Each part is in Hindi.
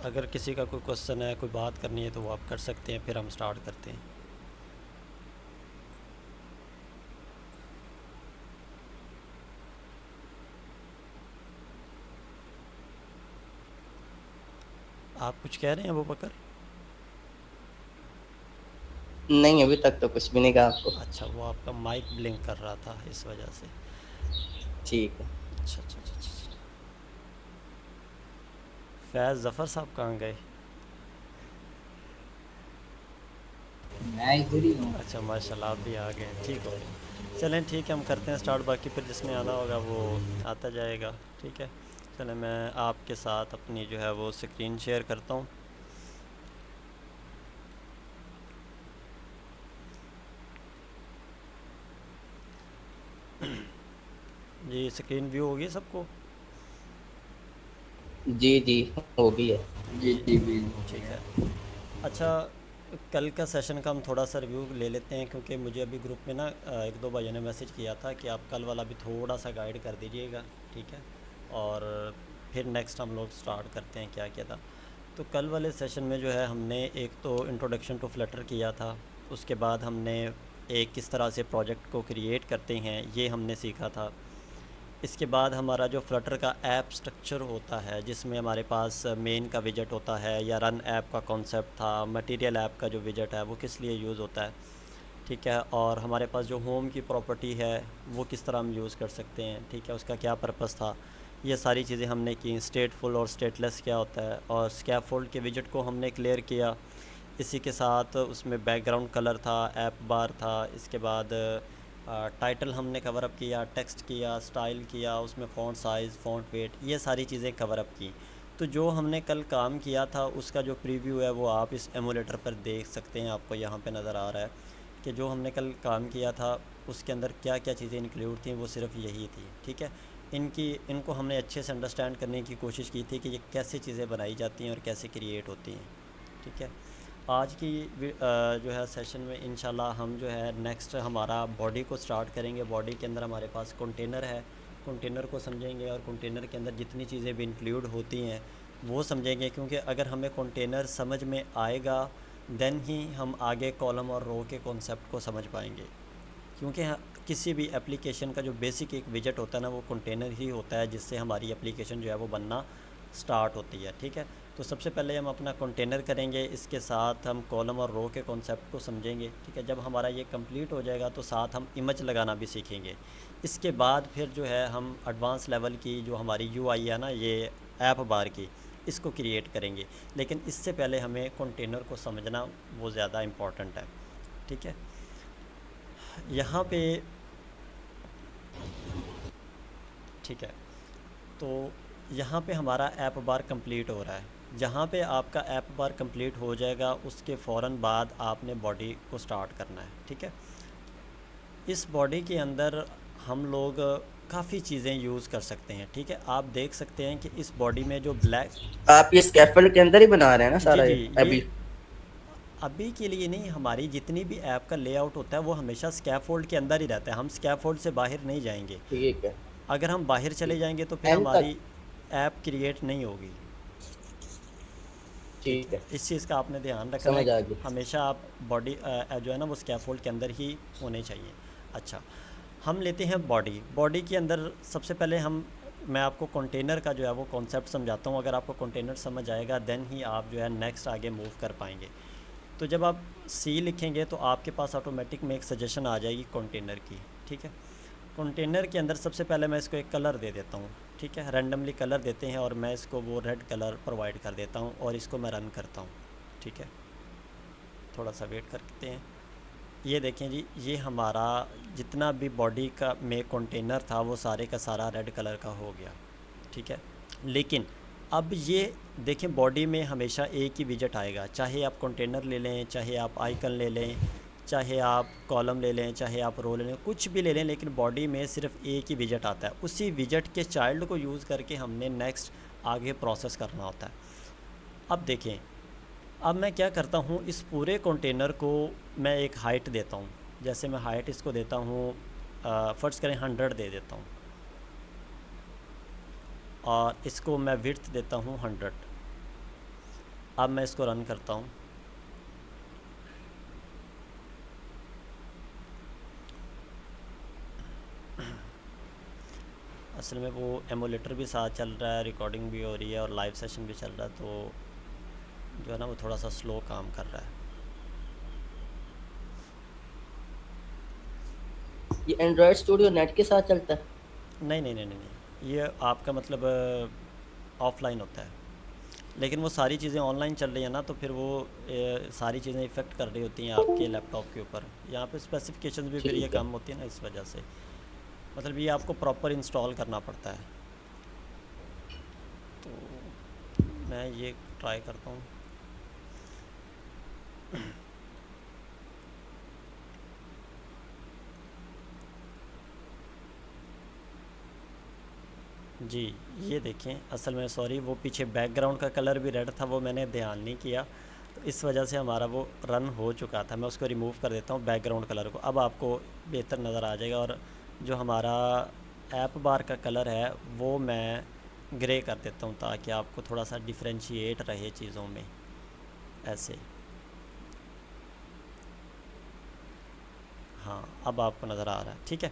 अगर किसी का कोई क्वेश्चन है, कोई बात करनी है तो वो आप कर सकते हैं, फिर हम स्टार्ट करते हैं। आप कुछ कह रहे हैं अबू बकर? नहीं, अभी तक तो कुछ भी नहीं कहा आपको। अच्छा, वो आपका माइक ब्लिंक कर रहा था इस वजह से। ठीक है। अच्छा अच्छा अच्छा अच्छा अच्छा। फैज़ ज़फ़र साहब कहाँ गए? मैं इधर ही हूँ। अच्छा माशाल्लाह, आप भी आ गए, ठीक हो गया। चलें ठीक है, हम करते हैं स्टार्ट, बाकी फिर जिसने आना होगा वो आता जाएगा। ठीक है, चलें मैं आपके साथ अपनी जो है वो स्क्रीन शेयर करता हूँ। जी स्क्रीन व्यू होगी सबको? जी, जी, हो गई है। जी जी जी बिल्कुल हो ठीक गया। है। अच्छा, कल का सेशन का हम थोड़ा सा रिव्यू ले लेते हैं, क्योंकि मुझे अभी ग्रुप में ना एक दो भाइयों ने मैसेज किया था कि आप कल वाला भी थोड़ा सा गाइड कर दीजिएगा। ठीक है, और फिर नेक्स्ट हम लोग स्टार्ट करते हैं क्या क्या था। तो कल वाले सेशन में जो है हमने एक तो इंट्रोडक्शन टू फ्लटर किया था, उसके बाद हमने एक किस तरह से प्रोजेक्ट को क्रिएट करते हैं ये हमने सीखा था। इसके बाद हमारा जो फ्लटर का ऐप स्ट्रक्चर होता है, जिसमें हमारे पास मेन का विजेट होता है या रन ऐप का कॉन्सेप्ट था, मटेरियल ऐप का जो विजेट है वो किस लिए यूज़ होता है। ठीक है, और हमारे पास जो होम की प्रॉपर्टी है वो किस तरह हम यूज़ कर सकते हैं। ठीक है, उसका क्या पर्पस था, ये सारी चीज़ें हमने की। स्टेटफुल और स्टेटलेस क्या होता है, और स्कैफोल्ड के विजेट को हमने क्लियर किया। इसी के साथ उसमें बैकग्राउंड कलर था, ऐप बार था। इसके बाद टाइटल हमने कवर अप किया, टेक्स्ट किया, स्टाइल किया, उसमें फ़ॉन्ट साइज़, फ़ॉन्ट वेट, ये सारी चीज़ें कवर अप की। तो जो हमने कल काम किया था उसका जो प्रीव्यू है वो आप इस एमुलेटर पर देख सकते हैं, आपको यहाँ पे नज़र आ रहा है कि जो हमने कल काम किया था उसके अंदर क्या क्या चीज़ें इंक्लूड थी, वो सिर्फ यही थी। ठीक है, इनको हमने अच्छे से अंडरस्टैंड करने की कोशिश की थी कि ये कैसे चीज़ें बनाई जाती हैं और कैसे क्रिएट होती हैं। ठीक है, आज की जो है सेशन में इंशाल्लाह हम जो है नेक्स्ट हमारा बॉडी को स्टार्ट करेंगे। बॉडी के अंदर हमारे पास कंटेनर है, कंटेनर को समझेंगे, और कंटेनर के अंदर जितनी चीज़ें भी इंक्लूड होती हैं वो समझेंगे, क्योंकि अगर हमें कंटेनर समझ में आएगा देन ही हम आगे कॉलम और रो के कॉन्सेप्ट को समझ पाएंगे। क्योंकि किसी भी एप्लीकेशन का जो बेसिक एक विजेट होता है ना, वो कंटेनर ही होता है जिससे हमारी एप्लीकेशन जो है वो बनना स्टार्ट होती है। ठीक है, तो सबसे पहले हम अपना कंटेनर करेंगे, इसके साथ हम कॉलम और रो के कॉन्सेप्ट को समझेंगे। ठीक है, जब हमारा ये कंप्लीट हो जाएगा तो साथ हम इमेज लगाना भी सीखेंगे। इसके बाद फिर जो है हम एडवांस लेवल की जो हमारी यूआई है ना, ये ऐप बार की, इसको क्रिएट करेंगे। लेकिन इससे पहले हमें कंटेनर को समझना वो ज़्यादा इम्पॉर्टेंट है। ठीक है, यहाँ पे ठीक है, तो यहाँ पे हमारा ऐप बार कंप्लीट हो रहा है। जहाँ पे आपका ऐप बार कंप्लीट हो जाएगा उसके फ़ौरन बाद आपने बॉडी को स्टार्ट करना है। ठीक है, इस बॉडी के अंदर हम लोग काफ़ी चीज़ें यूज़ कर सकते हैं। ठीक है, आप देख सकते हैं कि इस बॉडी में जो ब्लैक। आप ये स्कैफोल्ड के अंदर ही बना रहे हैं ना जी सारा जी, ये ये अभी? अभी के लिए नहीं, हमारी जितनी भी ऐप का लेआउट होता है वो हमेशा स्कैफोल्ड के अंदर ही रहता है, हम स्कैफोल्ड से बाहर नहीं जाएंगे। ठीक है। अगर हम बाहर चले ठीक। जाएंगे तो फिर एंड तक। हमारी ऐप क्रिएट नहीं होगी। ठीक ठीक है, है। इस चीज़ का आपने ध्यान रखना है समझ आ कि गई। हमेशा आप बॉडी जो है ना वो स्कैफोल्ड के अंदर ही होने चाहिए। अच्छा, हम लेते हैं बॉडी। बॉडी के अंदर सबसे पहले मैं आपको कंटेनर का जो है वो कॉन्सेप्ट समझाता हूँ। अगर आपको कंटेनर समझ आएगा देन ही आप जो है नेक्स्ट आगे मूव कर पाएंगे। तो जब आप सी लिखेंगे तो आपके पास ऑटोमेटिक में एक सजेशन आ जाएगी कंटेनर की। ठीक है, कंटेनर के अंदर सबसे पहले मैं इसको एक कलर दे देता हूँ। ठीक है, रैंडमली कलर देते हैं और मैं इसको वो रेड कलर प्रोवाइड कर देता हूँ और इसको मैं रन करता हूँ। ठीक है, थोड़ा सा वेट करते हैं। ये देखें जी, ये हमारा जितना भी बॉडी का में कंटेनर था वो सारे का सारा रेड कलर का हो गया। ठीक है, लेकिन अब ये देखें, बॉडी में हमेशा एक ही विजेट आएगा, चाहे आप कंटेनर ले लें, चाहे आप आइकन ले लें, चाहे आप कॉलम ले लें, चाहे आप रो ले लें, कुछ भी ले लें, लेकिन बॉडी में सिर्फ एक ही विजेट आता है। उसी विजेट के चाइल्ड को यूज़ करके हमने नेक्स्ट आगे प्रोसेस करना होता है। अब देखें, अब मैं क्या करता हूँ, इस पूरे कंटेनर को मैं एक हाइट देता हूँ। जैसे मैं हाइट इसको देता हूँ, फ़र्ज़ करें 100 दे देता हूँ, और इसको मैं विड्थ देता हूँ 100। अब मैं इसको रन करता हूँ। असल में वो एमुलेटर भी साथ चल रहा है, रिकॉर्डिंग भी हो रही है और लाइव सेशन भी चल रहा है, तो जो है ना वो थोड़ा सा स्लो काम कर रहा है। ये एंड्रॉयड स्टूडियो नेट के साथ चलता है? नहीं नहीं नहीं नहीं नहीं, ये आपका मतलब ऑफलाइन होता है, लेकिन वो सारी चीज़ें ऑनलाइन चल रही हैं ना, तो फिर वो सारी चीज़ें इफ़ेक्ट कर रही होती हैं आपके लैपटॉप के ऊपर। यहाँ पे स्पेसिफिकेशंस भी फिर ये ठीक है। कम होती है ना, इस वजह से मतलब ये आपको प्रॉपर इंस्टॉल करना पड़ता है। तो मैं ये ट्राई करता हूँ। जी, ये देखें, असल में सॉरी वो पीछे बैकग्राउंड का कलर भी रेड था, वो मैंने ध्यान नहीं किया, तो इस वजह से हमारा वो रन हो चुका था। मैं उसको रिमूव कर देता हूँ बैकग्राउंड कलर को, अब आपको बेहतर नज़र आ जाएगा। और जो हमारा ऐप बार का कलर है वो मैं ग्रे कर देता हूँ, ताकि आपको थोड़ा सा डिफरेंशिएट रहे चीज़ों में। ऐसे, हाँ, अब आपको नज़र आ रहा है, ठीक है।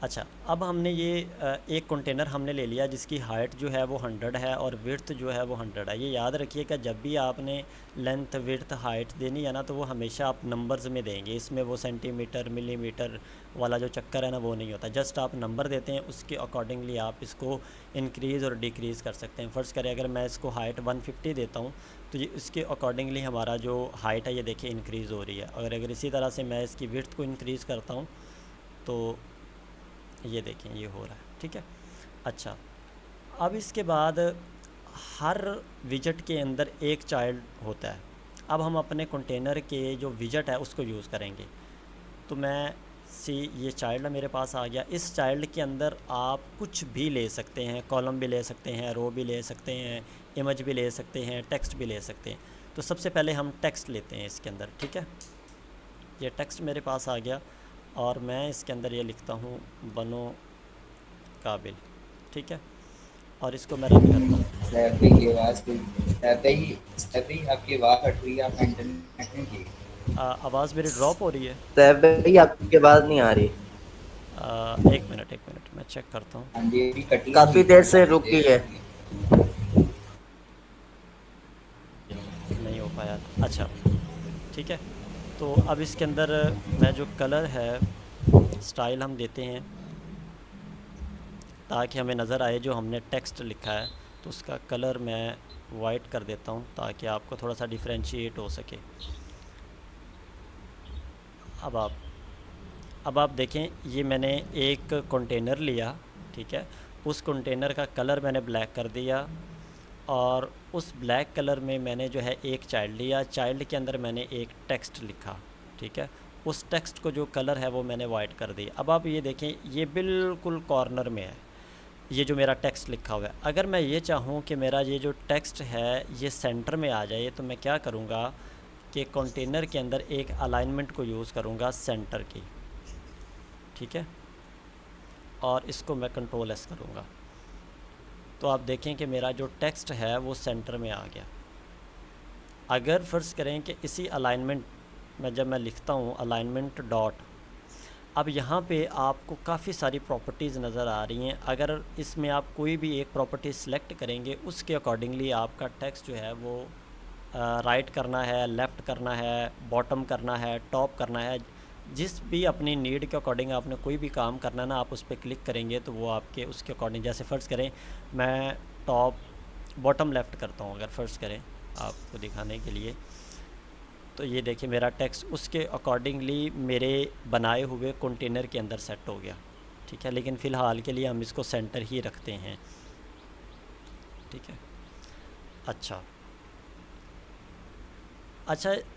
अच्छा, अब हमने ये एक कंटेनर हमने ले लिया जिसकी हाइट जो है वो 100 है और विड्थ जो है वो 100 है। ये याद रखिए कि जब भी आपने लेंथ, विड्थ, हाइट देनी है ना, तो वो हमेशा आप नंबर्स में देंगे। इसमें वो सेंटीमीटर, मिलीमीटर वाला जो चक्कर है ना, वो नहीं होता। जस्ट आप नंबर देते हैं, उसके अकॉर्डिंगली आप इसको इंक्रीज़ और डिक्रीज़ कर सकते हैं। फ़र्ज़ करें अगर मैं इसको हाइट 150 देता हूँ, तो ये इसके अकॉर्डिंगली हमारा जो हाइट है ये देखिए इंक्रीज़ हो रही है। अगर इसी तरह से मैं इसकी विड्थ को इंक्रीज़ करता हूँ, तो ये देखें ये हो रहा है, ठीक है। अच्छा, अब इसके बाद हर विजेट के अंदर एक चाइल्ड होता है। अब हम अपने कंटेनर के जो विजेट है उसको यूज़ करेंगे। तो मैं ये चाइल्ड मेरे पास आ गया। इस चाइल्ड के अंदर आप कुछ भी ले सकते हैं, कॉलम भी ले सकते हैं, रो भी ले सकते हैं, इमेज भी ले सकते हैं, टेक्स्ट भी ले सकते हैं। तो सबसे पहले हम टेक्स्ट लेते हैं इसके अंदर, ठीक है। ये टेक्स्ट मेरे पास आ गया और मैं इसके अंदर ये लिखता हूँ बनो काबिल, ठीक है, और इसको मैं रन करता हूँ। सैफ भाई की आवाज़ कोई सैफ भाई आपकी आवाज़ हट रही है, आपका इंटरनेट नहीं ठीक। आवाज़ मेरी ड्रॉप हो रही है। सैफ भाई आपकी आवाज़ नहीं आ रही। एक मिनट मैं चेक करता हूँ। हाँ जी, अभी कटी काफी नहीं देर है, से काफी रुकी देर है। से नहीं नहीं हो पाया था, अच्छा ठीक है। तो अब इसके अंदर मैं जो कलर है स्टाइल हम देते हैं, ताकि हमें नज़र आए जो हमने टेक्स्ट लिखा है, तो उसका कलर मैं वाइट कर देता हूँ ताकि आपको थोड़ा सा डिफरेंशिएट हो सके। अब आप देखें, ये मैंने एक कंटेनर लिया, ठीक है, उस कंटेनर का कलर मैंने ब्लैक कर दिया और उस ब्लैक कलर में मैंने जो है एक चाइल्ड लिया। चाइल्ड के अंदर मैंने एक टेक्स्ट लिखा, ठीक है, उस टेक्स्ट को जो कलर है वो मैंने वाइट कर दिया। अब आप ये देखें, ये बिल्कुल कॉर्नर में है, ये जो मेरा टेक्स्ट लिखा हुआ है। अगर मैं ये चाहूँ कि मेरा ये जो टेक्स्ट है ये सेंटर में आ जाए, तो मैं क्या करूँगा कि कंटेनर के अंदर एक अलाइनमेंट को यूज़ करूँगा सेंटर की, ठीक है, और इसको मैं कंट्रोल एस करूँगा। तो आप देखें कि मेरा जो टेक्स्ट है वो सेंटर में आ गया। अगर फ़र्ज़ करें कि इसी अलाइनमेंट में जब मैं लिखता हूँ अलाइनमेंट डॉट, अब यहाँ पे आपको काफ़ी सारी प्रॉपर्टीज़ नज़र आ रही हैं। अगर इसमें आप कोई भी एक प्रॉपर्टी सेलेक्ट करेंगे, उसके अकॉर्डिंगली आपका टेक्स्ट जो है वो राइट करना है, लेफ़्ट करना है, बॉटम करना है, टॉप करना है, जिस भी अपनी नीड के अकॉर्डिंग आपने कोई भी काम करना है ना, आप उस पर क्लिक करेंगे तो वो आपके उसके अकॉर्डिंग, जैसे फ़र्ज़ करें मैं टॉप बॉटम लेफ़्ट करता हूँ, अगर फ़र्ज़ करें आपको दिखाने के लिए, तो ये देखिए मेरा टेक्स्ट उसके अकॉर्डिंगली मेरे बनाए हुए कंटेनर के अंदर सेट हो गया, ठीक है। लेकिन फ़िलहाल के लिए हम इसको सेंटर ही रखते हैं, ठीक है। अच्छा,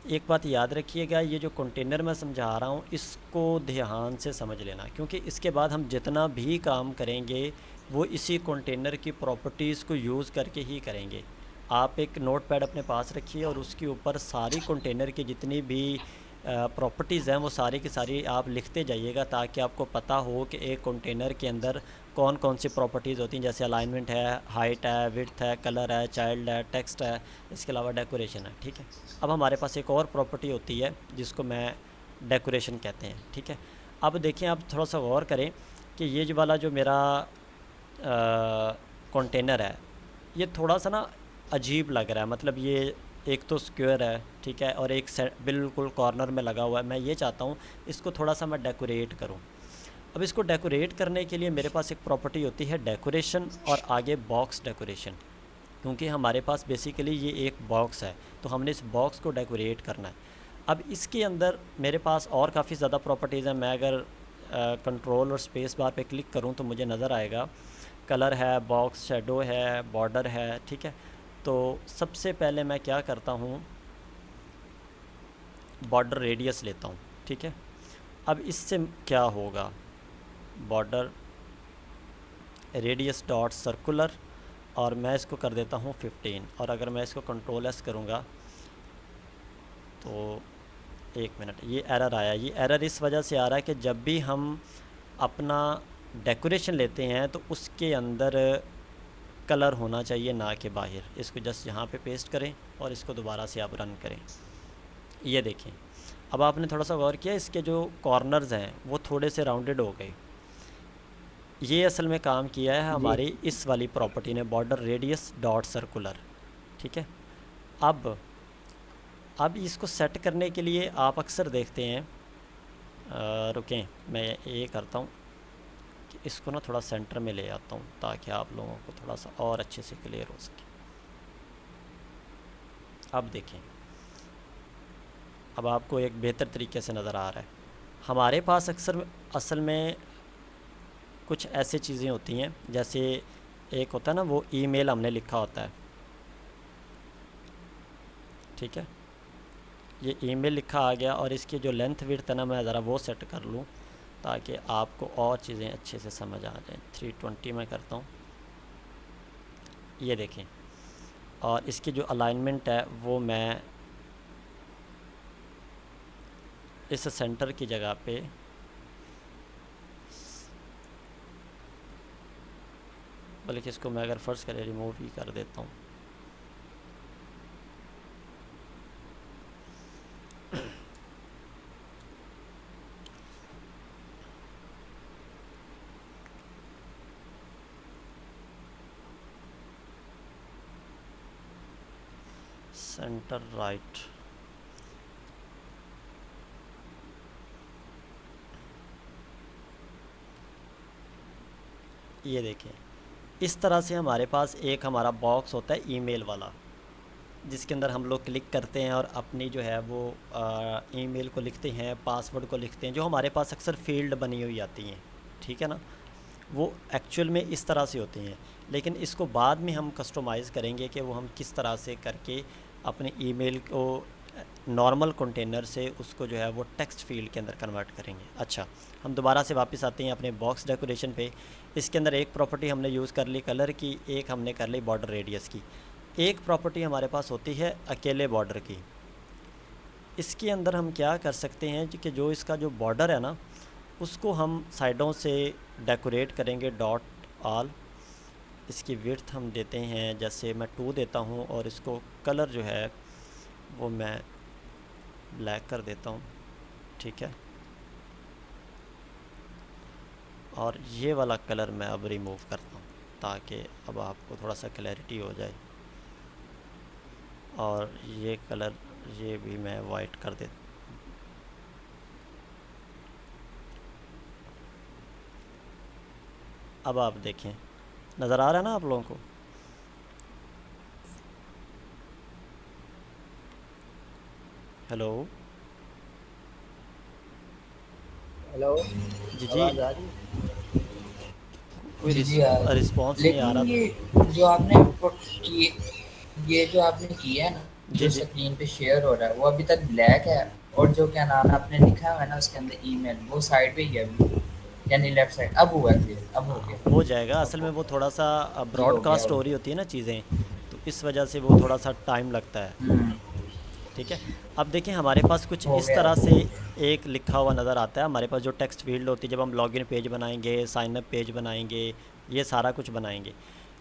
एक बात याद रखिएगा, ये जो कंटेनर मैं समझा रहा हूँ इसको ध्यान से समझ लेना, क्योंकि इसके बाद हम जितना भी काम करेंगे वो इसी कंटेनर की प्रॉपर्टीज़ को यूज़ करके ही करेंगे। आप एक नोटपैड अपने पास रखिए और उसके ऊपर सारी कंटेनर की जितनी भी प्रॉपर्टीज़ हैं वो सारी की सारी आप लिखते जाइएगा, ताकि आपको पता हो कि एक कंटेनर के अंदर कौन कौन सी प्रॉपर्टीज़ होती हैं। जैसे अलाइनमेंट है, हाइट है, विड्थ है, कलर है, चाइल्ड है, टेक्स्ट है, इसके अलावा डेकोरेशन है। ठीक है, अब हमारे पास एक और प्रॉपर्टी होती है जिसको मैं डेकोरेशन कहते हैं। ठीक है, अब देखें, आप थोड़ा सा गौर करें कि ये जो वाला जो मेरा कंटेनर है, ये थोड़ा सा ना अजीब लग रहा है। मतलब ये एक तो स्क्वायर है, ठीक है, और एक बिल्कुल कॉर्नर में लगा हुआ है। मैं ये चाहता हूँ इसको थोड़ा सा मैं डेकोरेट करूँ। अब इसको डेकोरेट करने के लिए मेरे पास एक प्रॉपर्टी होती है डेकोरेशन, और आगे बॉक्स डेकोरेशन। क्योंकि हमारे पास बेसिकली ये एक बॉक्स है, तो हमने इस बॉक्स को डेकोरेट करना है। अब इसके अंदर मेरे पास और काफ़ी ज़्यादा प्रॉपर्टीज़ हैं। मैं अगर कंट्रोल और स्पेस बार पे क्लिक करूं तो मुझे नज़र आएगा कलर है, बॉक्स शेडो है, बॉर्डर है। ठीक है, तो सबसे पहले मैं क्या करता हूं, बॉर्डर रेडियस लेता हूं। ठीक है, अब इससे क्या होगा, बॉर्डर रेडियस डॉट सर्कुलर, और मैं इसको कर देता हूं 15। और अगर मैं इसको कंट्रोल एस करूँगा तो 1 मिनट, ये एरर आया। ये एरर इस वजह से आ रहा है कि जब भी हम अपना डेकोरेशन लेते हैं तो उसके अंदर कलर होना चाहिए, ना कि बाहर। इसको जस्ट यहाँ पे पेस्ट करें और इसको दोबारा से आप रन करें। ये देखें, अब आपने थोड़ा सा गौर किया, इसके जो कॉर्नर्स हैं वो थोड़े से राउंडेड हो गए। ये असल में काम किया है हमारी इस वाली प्रॉपर्टी ने, बॉर्डर रेडियस डॉट सर्कुलर। ठीक है, अब इसको सेट करने के लिए आप अक्सर देखते हैं, रुकें मैं ये करता हूँ कि इसको ना थोड़ा सेंटर में ले आता हूँ, ताकि आप लोगों को थोड़ा सा और अच्छे से क्लियर हो सके। अब देखें, अब आपको एक बेहतर तरीके से नज़र आ रहा है। हमारे पास अक्सर असल में कुछ ऐसी चीज़ें होती हैं, जैसे एक होता है ना, वो ईमेल हमने लिखा होता है। ठीक है, ये ईमेल लिखा आ गया, और इसकी जो लेंथ विड्थ है ना, मैं ज़रा वो सेट कर लूँ ताकि आपको और चीज़ें अच्छे से समझ आ जाएं। 320 में करता हूँ, ये देखें। और इसकी जो अलाइनमेंट है वो मैं इस सेंटर की जगह पे बल्कि इसको मैं अगर फ़र्ज़ करें रिमूव ही कर देता हूँ। सेंटर राइट, ये देखें, इस तरह से हमारे पास एक हमारा बॉक्स होता है ईमेल वाला, जिसके अंदर हम लोग क्लिक करते हैं और अपनी जो है वो ईमेल को लिखते हैं, पासवर्ड को लिखते हैं, जो हमारे पास अक्सर फील्ड बनी हुई आती हैं। ठीक है ना, वो एक्चुअल में इस तरह से होती हैं, लेकिन इसको बाद में हम कस्टमाइज़ करेंगे कि वो हम किस तरह से करके अपने ईमेल को नॉर्मल कंटेनर से उसको जो है वो टेक्स्ट फील्ड के अंदर कन्वर्ट करेंगे। अच्छा, हम दोबारा से वापस आते हैं अपने बॉक्स डेकोरेशन पे। इसके अंदर एक प्रॉपर्टी हमने यूज़ कर ली कलर की, एक हमने कर ली बॉर्डर रेडियस की, एक प्रॉपर्टी हमारे पास होती है अकेले बॉर्डर की। इसके अंदर हम क्या कर सकते हैं कि जो इसका जो बॉर्डर है ना, उसको हम साइडों से डेकोरेट करेंगे, डॉट ऑल। इसकी विड्थ हम देते हैं, जैसे मैं 2 देता हूँ, और इसको कलर जो है वो मैं ब्लैक कर देता हूँ। ठीक है, और ये वाला कलर मैं अब रिमूव करता हूँ ताकि अब आपको थोड़ा सा क्लैरिटी हो जाए। और ये कलर, ये भी मैं वाइट कर देता। अब आप देखें, नज़र आ रहा है ना आप लोगों को? हेलो हेलो, जी जी, आवाज़ आ रही है? कोई जी यार, रिस्पॉन्स नहीं आ लेकिन रहा। ये जो आपने किए, ये जो आपने किया है ना, जी जो जी, स्क्रीन पे शेयर हो रहा है वो अभी तक ब्लैक है, और जो क्या नाम है आपने लिखा हुआ है ना उसके अंदर ईमेल, वो साइड पे ही है अभी, यानी लेफ्ट साइड। अब हुआ क्लियर, अब हो हाँ, गया। हो जाएगा। अब असल में हो वो गया थोड़ा सा जी, हो गया ब्रॉडकास्ट हो हो रही गया। होती है ना चीज़ें, तो इस वजह से वो थोड़ा सा टाइम लगता है। हम्म, ठीक है। अब देखें हमारे पास कुछ हो इस गया। तरह से एक लिखा हुआ नज़र आता है। हमारे पास जो टेक्स्ट फील्ड होती है, जब हम लॉगिन पेज बनाएंगे, साइन अप पेज बनाएंगे, ये सारा कुछ बनाएंगे।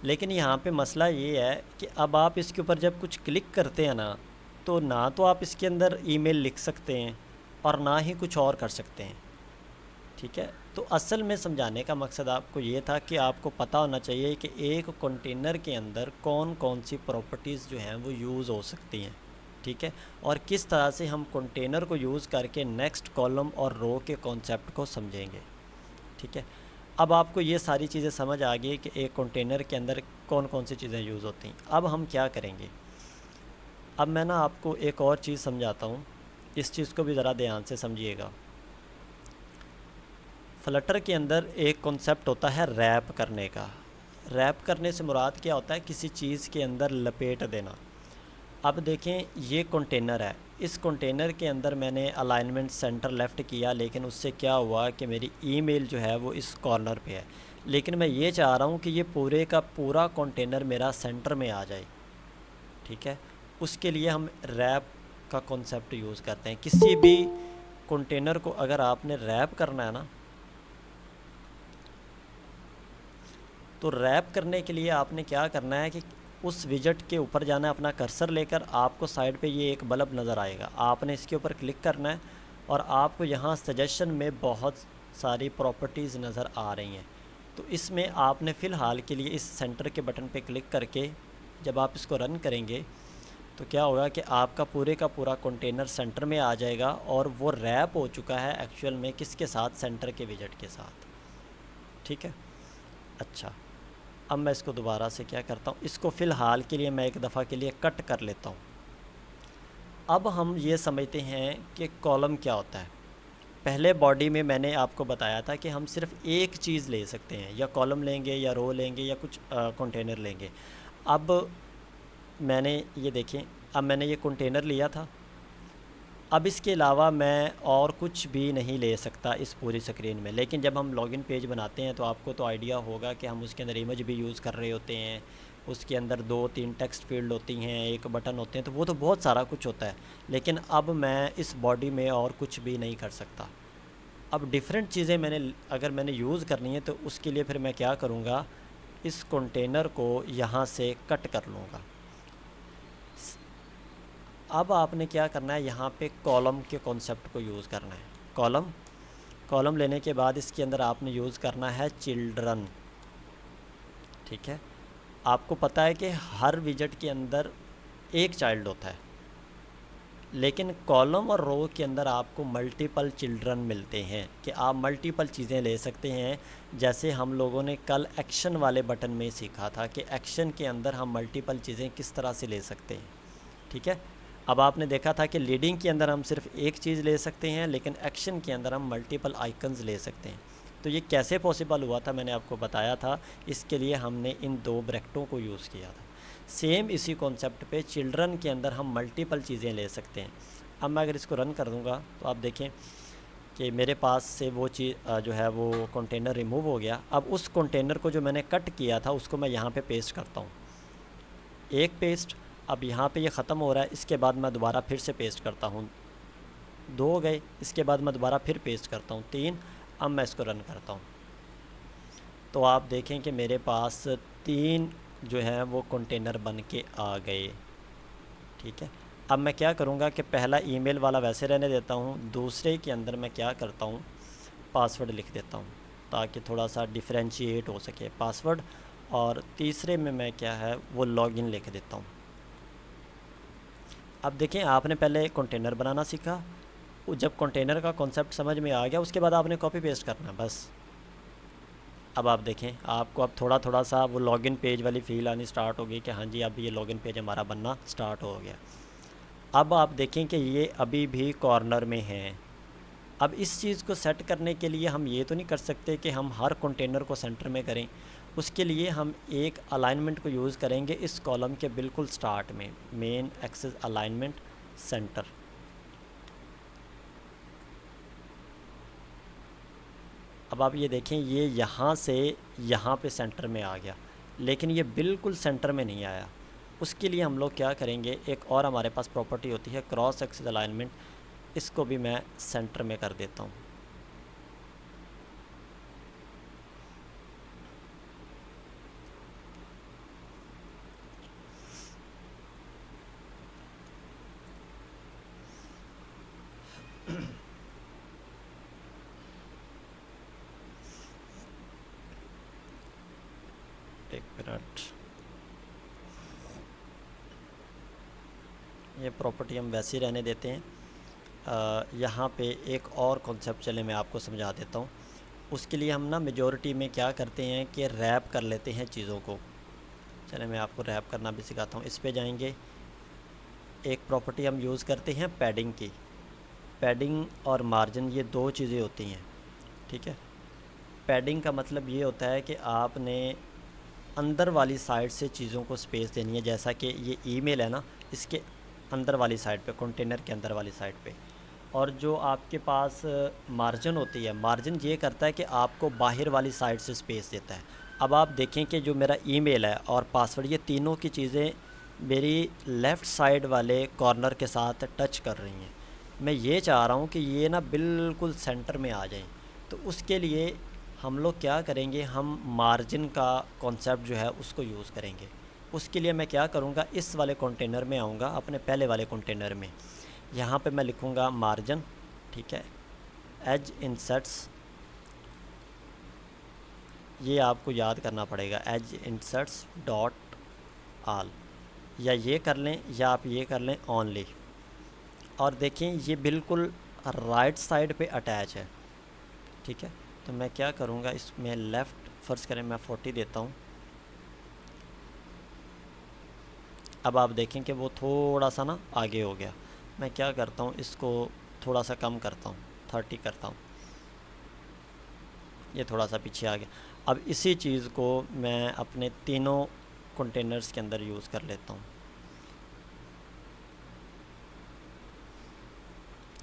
लेकिन यहाँ पे मसला ये है कि अब आप इसके ऊपर जब कुछ क्लिक करते हैं ना तो आप इसके अंदर ईमेल लिख सकते हैं और ना ही कुछ और कर सकते हैं। ठीक है। तो असल में समझाने का मकसद आपको ये था कि आपको पता होना चाहिए कि एक कंटेनर के अंदर कौन कौन सी प्रॉपर्टीज़ जो हैं वो यूज़ हो सकती हैं। ठीक है। और किस तरह से हम कंटेनर को यूज़ करके नेक्स्ट कॉलम और रो के कॉन्सेप्ट को समझेंगे। ठीक है। अब आपको ये सारी चीज़ें समझ आ गई कि एक कंटेनर के अंदर कौन कौन सी चीज़ें यूज़ होती हैं। अब हम क्या करेंगे, अब मैं ना आपको एक और चीज़ समझाता हूँ, इस चीज़ को भी ज़रा ध्यान से समझिएगा। फ्लटर के अंदर एक कॉन्सेप्ट होता है रैप करने का। रैप करने से मुराद क्या होता है, किसी चीज़ के अंदर लपेट देना। अब देखें ये कंटेनर है, इस कंटेनर के अंदर मैंने अलाइनमेंट सेंटर लेफ़्ट किया, लेकिन उससे क्या हुआ कि मेरी ईमेल जो है वो इस कॉर्नर पे है। लेकिन मैं ये चाह रहा हूँ कि ये पूरे का पूरा कंटेनर मेरा सेंटर में आ जाए। ठीक है। उसके लिए हम रैप का कॉन्सेप्ट यूज़ करते हैं। किसी भी कंटेनर को अगर आपने रैप करना है ना, तो रैप करने के लिए आपने क्या करना है कि उस विजेट के ऊपर जाना है, अपना कर्सर लेकर। आपको साइड पे ये एक बल्ब नज़र आएगा, आपने इसके ऊपर क्लिक करना है और आपको यहाँ सजेशन में बहुत सारी प्रॉपर्टीज़ नज़र आ रही हैं। तो इसमें आपने फ़िलहाल के लिए इस सेंटर के बटन पे क्लिक करके जब आप इसको रन करेंगे तो क्या होगा कि आपका पूरे का पूरा कंटेनर सेंटर में आ जाएगा और वो रैप हो चुका है एक्चुअल में किसके साथ, सेंटर के विजेट के साथ। ठीक है। अच्छा, अब मैं इसको दोबारा से क्या करता हूँ, इसको फ़िलहाल के लिए मैं एक दफ़ा के लिए कट कर लेता हूँ। अब हम ये समझते हैं कि कॉलम क्या होता है। पहले बॉडी में मैंने आपको बताया था कि हम सिर्फ एक चीज़ ले सकते हैं, या कॉलम लेंगे या रो लेंगे या कुछ कंटेनर लेंगे। अब मैंने ये देखें, अब मैंने ये कंटेनर लिया था, अब इसके अलावा मैं और कुछ भी नहीं ले सकता इस पूरी स्क्रीन में। लेकिन जब हम लॉगिन पेज बनाते हैं तो आपको तो आइडिया होगा कि हम उसके अंदर इमेज भी यूज़ कर रहे होते हैं, उसके अंदर 2-3 टेक्स्ट फील्ड होती हैं, एक बटन होते हैं, तो वो तो बहुत सारा कुछ होता है। लेकिन अब मैं इस बॉडी में और कुछ भी नहीं कर सकता। अब डिफरेंट चीज़ें अगर मैंने यूज़ करनी है तो उसके लिए फिर मैं क्या करूँगा, इस कंटेनर को यहाँ से कट कर लूँगा। अब आपने क्या करना है, यहाँ पे कॉलम के कॉन्सेप्ट को यूज़ करना है। कॉलम लेने के बाद इसके अंदर आपने यूज़ करना है चिल्ड्रन। ठीक है। आपको पता है कि हर विजेट के अंदर एक चाइल्ड होता है, लेकिन कॉलम और रो के अंदर आपको मल्टीपल चिल्ड्रन मिलते हैं कि आप मल्टीपल चीज़ें ले सकते हैं। जैसे हम लोगों ने कल एक्शन वाले बटन में सीखा था कि एक्शन के अंदर हम मल्टीपल चीज़ें किस तरह से ले सकते हैं। ठीक है। अब आपने देखा था कि लीडिंग के अंदर हम सिर्फ एक चीज़ ले सकते हैं, लेकिन एक्शन के अंदर हम मल्टीपल आइकन्स ले सकते हैं। तो ये कैसे पॉसिबल हुआ था, मैंने आपको बताया था। इसके लिए हमने इन 2 ब्रैकेटों को यूज़ किया था। सेम इसी कॉन्सेप्ट पे चिल्ड्रन के अंदर हम मल्टीपल चीज़ें ले सकते हैं। अब मैं अगर इसको रन कर दूँगा तो आप देखें कि मेरे पास से वो चीज़ जो है वो कंटेनर रिमूव हो गया। अब उस कंटेनर को जो मैंने कट किया था उसको मैं यहाँ पे पेस्ट करता हूँ, एक पेस्ट। अब यहाँ पे ये ख़त्म हो रहा है, इसके बाद मैं दोबारा फिर से पेस्ट करता हूँ, 2 हो गए। इसके बाद मैं दोबारा फिर पेस्ट करता हूँ, 3। अब मैं इसको रन करता हूँ तो आप देखें कि मेरे पास 3 जो है वो कंटेनर बन के आ गए। ठीक है। अब मैं क्या करूँगा कि पहला ईमेल वाला वैसे रहने देता हूँ, दूसरे के अंदर मैं क्या करता हूँ, पासवर्ड लिख देता हूँ ताकि थोड़ा सा डिफरेंशिएट हो सके पासवर्ड। और तीसरे में मैं क्या है वो लॉगिन लिख देता हूँ। अब देखें, आपने पहले कंटेनर बनाना सीखा, जब कंटेनर का कॉन्सेप्ट समझ में आ गया उसके बाद आपने कॉपी पेस्ट करना बस। अब आप देखें, आपको अब थोड़ा थोड़ा सा वो लॉगिन पेज वाली फ़ील आनी स्टार्ट हो गई कि हाँ जी अब ये लॉगिन पेज हमारा बनना स्टार्ट हो गया। अब आप देखें कि ये अभी भी कॉर्नर में है। अब इस चीज़ को सेट करने के लिए हम ये तो नहीं कर सकते कि हम हर कंटेनर को सेंटर में करें। उसके लिए हम एक अलाइनमेंट को यूज़ करेंगे इस कॉलम के बिल्कुल स्टार्ट में, मेन एक्सेस अलाइनमेंट सेंटर। अब आप ये देखें, ये यहाँ से यहाँ पे सेंटर में आ गया, लेकिन ये बिल्कुल सेंटर में नहीं आया। उसके लिए हम लोग क्या करेंगे, एक और हमारे पास प्रॉपर्टी होती है क्रॉस एक्सिस अलाइनमेंट, इसको भी मैं सेंटर में कर देता हूँ। एक मिनट, ये प्रॉपर्टी हम वैसे ही रहने देते हैं। यहाँ पे एक और कॉन्सेप्ट चले मैं आपको समझा देता हूँ। उसके लिए हम ना मेजॉरिटी में क्या करते हैं कि रैप कर लेते हैं चीज़ों को। चले मैं आपको रैप करना भी सिखाता हूँ। इस पे जाएंगे, एक प्रॉपर्टी हम यूज़ करते हैं पैडिंग की। पैडिंग और मार्जिन ये दो चीज़ें होती हैं, ठीक है। पैडिंग का मतलब ये होता है कि आपने अंदर वाली साइड से चीज़ों को स्पेस देनी है। जैसा कि ये ईमेल है ना, इसके अंदर वाली साइड पे, कंटेनर के अंदर वाली साइड पे। और जो आपके पास मार्जिन होती है, मार्जिन ये करता है कि आपको बाहर वाली साइड से स्पेस देता है। अब आप देखें कि जो मेरा ईमेल है और पासवर्ड, ये तीनों की चीज़ें मेरी लेफ़्ट साइड वाले कॉर्नर के साथ टच कर रही हैं। मैं ये चाह रहा हूँ कि ये ना बिल्कुल सेंटर में आ जाएं। तो उसके लिए हम लोग क्या करेंगे, हम मार्जिन का कॉन्सेप्ट जो है उसको यूज़ करेंगे। उसके लिए मैं क्या करूँगा, इस वाले कंटेनर में आऊँगा, अपने पहले वाले कंटेनर में। यहाँ पे मैं लिखूँगा मार्जिन, ठीक है, एज इंसर्ट्स, ये आपको याद करना पड़ेगा, एज इंसर्ट्स डॉट आल, या ये कर लें या आप ये कर लें ओनली। और देखें ये बिल्कुल राइट साइड पे अटैच है, ठीक है। तो मैं क्या करूँगा, इसमें लेफ़्ट फ़र्ज़ करें मैं 40 देता हूँ। अब आप देखें कि वो थोड़ा सा ना आगे हो गया। मैं क्या करता हूँ, इसको थोड़ा सा कम करता हूँ, 30 करता हूँ, ये थोड़ा सा पीछे आ गया। अब इसी चीज़ को मैं अपने तीनों कंटेनर्स के अंदर यूज़ कर लेता हूँ,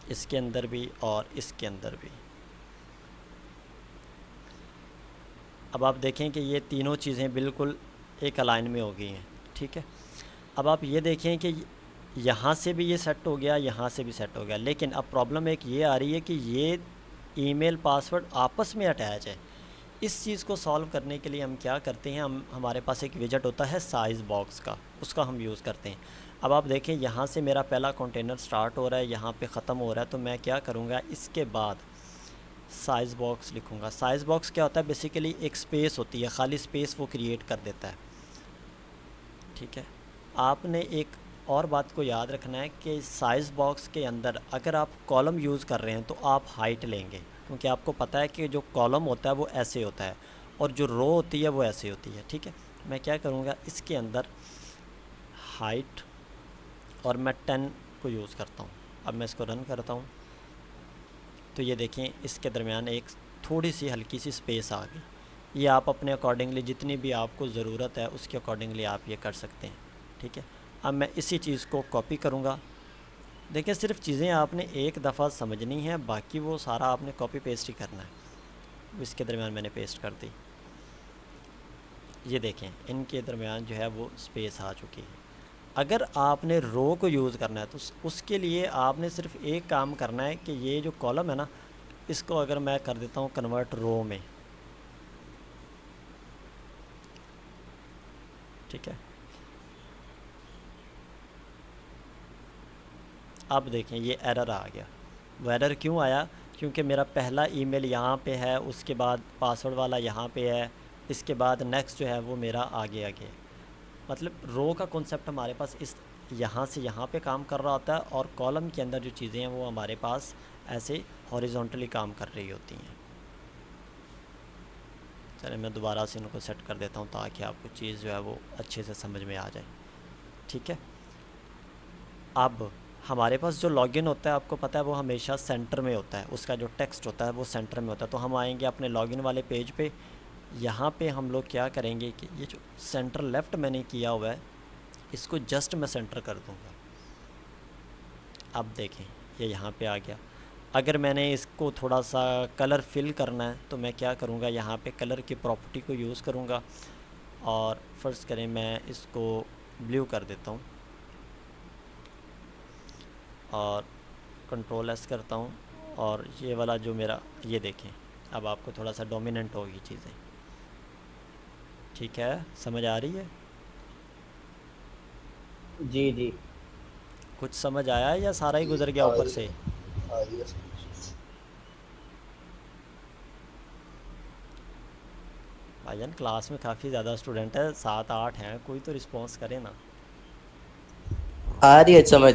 इसके अंदर भी और इसके अंदर भी। अब आप देखें कि ये तीनों चीज़ें बिल्कुल एक अलाइन में हो गई हैं, ठीक है। अब आप ये देखें कि यहाँ से भी ये सेट हो गया, यहाँ से भी सेट हो गया, लेकिन अब प्रॉब्लम एक ये आ रही है कि ये ईमेल पासवर्ड आपस में अटैच है। इस चीज़ को सॉल्व करने के लिए हम क्या करते हैं, हमारे पास एक विजेट होता है साइज़ बॉक्स का, उसका हम यूज़ करते हैं। अब आप देखें यहाँ से मेरा पहला कंटेनर स्टार्ट हो रहा है, यहाँ पे ख़त्म हो रहा है। तो मैं क्या करूँगा, इसके बाद साइज़ बॉक्स लिखूँगा। साइज़ बॉक्स क्या होता है, बेसिकली एक स्पेस होती है, खाली स्पेस वो क्रिएट कर देता है, ठीक है। आपने एक और बात को याद रखना है कि साइज़ बॉक्स के अंदर अगर आप कॉलम यूज़ कर रहे हैं तो आप हाइट लेंगे, क्योंकि आपको पता है कि जो कॉलम होता है वो ऐसे होता है और जो रो होती है वो ऐसे होती है, ठीक है। मैं क्या करूँगा, इसके अंदर हाइट और मैं 10 को यूज़ करता हूँ। अब मैं इसको रन करता हूँ तो ये देखें इसके दरमियान एक थोड़ी सी हल्की सी स्पेस आ गई। ये आप अपने अकॉर्डिंगली जितनी भी आपको ज़रूरत है उसके अकॉर्डिंगली आप ये कर सकते हैं, ठीक है। अब मैं इसी चीज़ को कॉपी करूँगा। देखिए सिर्फ चीज़ें आपने एक दफ़ा समझनी है, बाकी वो सारा आपने कॉपी पेस्ट ही करना है। इसके दरमियान मैंने पेस्ट कर दी, ये देखें इनके दरमियान जो है वो स्पेस आ चुकी है। अगर आपने रो को यूज़ करना है तो उसके लिए आपने सिर्फ एक काम करना है कि ये जो कॉलम है ना, इसको अगर मैं कर देता हूँ कन्वर्ट रो में, ठीक है। अब देखें ये एरर आ गया। वो एरर क्यों आया, क्योंकि मेरा पहला ईमेल यहाँ पे है, उसके बाद पासवर्ड वाला यहाँ पे है, इसके बाद नेक्स्ट जो है वो मेरा आगे आगे। मतलब रो का कॉन्सेप्ट हमारे पास इस यहाँ से यहाँ पे काम कर रहा होता है और कॉलम के अंदर जो चीज़ें हैं वो हमारे पास ऐसे हॉरिजॉन्टली काम कर रही होती हैं। चलिए मैं दोबारा से इनको सेट कर देता हूँ ताकि आपको चीज़ जो है वो अच्छे से समझ में आ जाए, ठीक है। अब हमारे पास जो लॉगिन होता है आपको पता है वो हमेशा सेंटर में होता है, उसका जो टेक्स्ट होता है वो सेंटर में होता है। तो हम आएंगे अपने लॉगिन वाले पेज पे, यहाँ पे हम लोग क्या करेंगे कि ये जो सेंटर लेफ़्ट मैंने किया हुआ है इसको जस्ट मैं सेंटर कर दूँगा। अब देखें ये यहाँ पे आ गया। अगर मैंने इसको थोड़ा सा कलर फिल करना है तो मैं क्या करूँगा, यहाँ पे कलर की प्रॉपर्टी को यूज़ करूँगा और फ़र्ज़ करें मैं इसको ब्लू कर देता हूँ और कंट्रोल एस करता हूँ, और ये वाला जो मेरा, ये देखें अब आपको थोड़ा सा डोमिनेंट होगी चीज़ें। ठीक है, समझ आ रही है? जी जी। कुछ समझ आया या सारा ही जी गुजर गया आ ऊपर रही से? है, आ रही है। भाईजान क्लास में काफ़ी ज़्यादा स्टूडेंट है, 7-8 हैं, कोई तो रिस्पॉन्स करे ना। आ रही है समझ।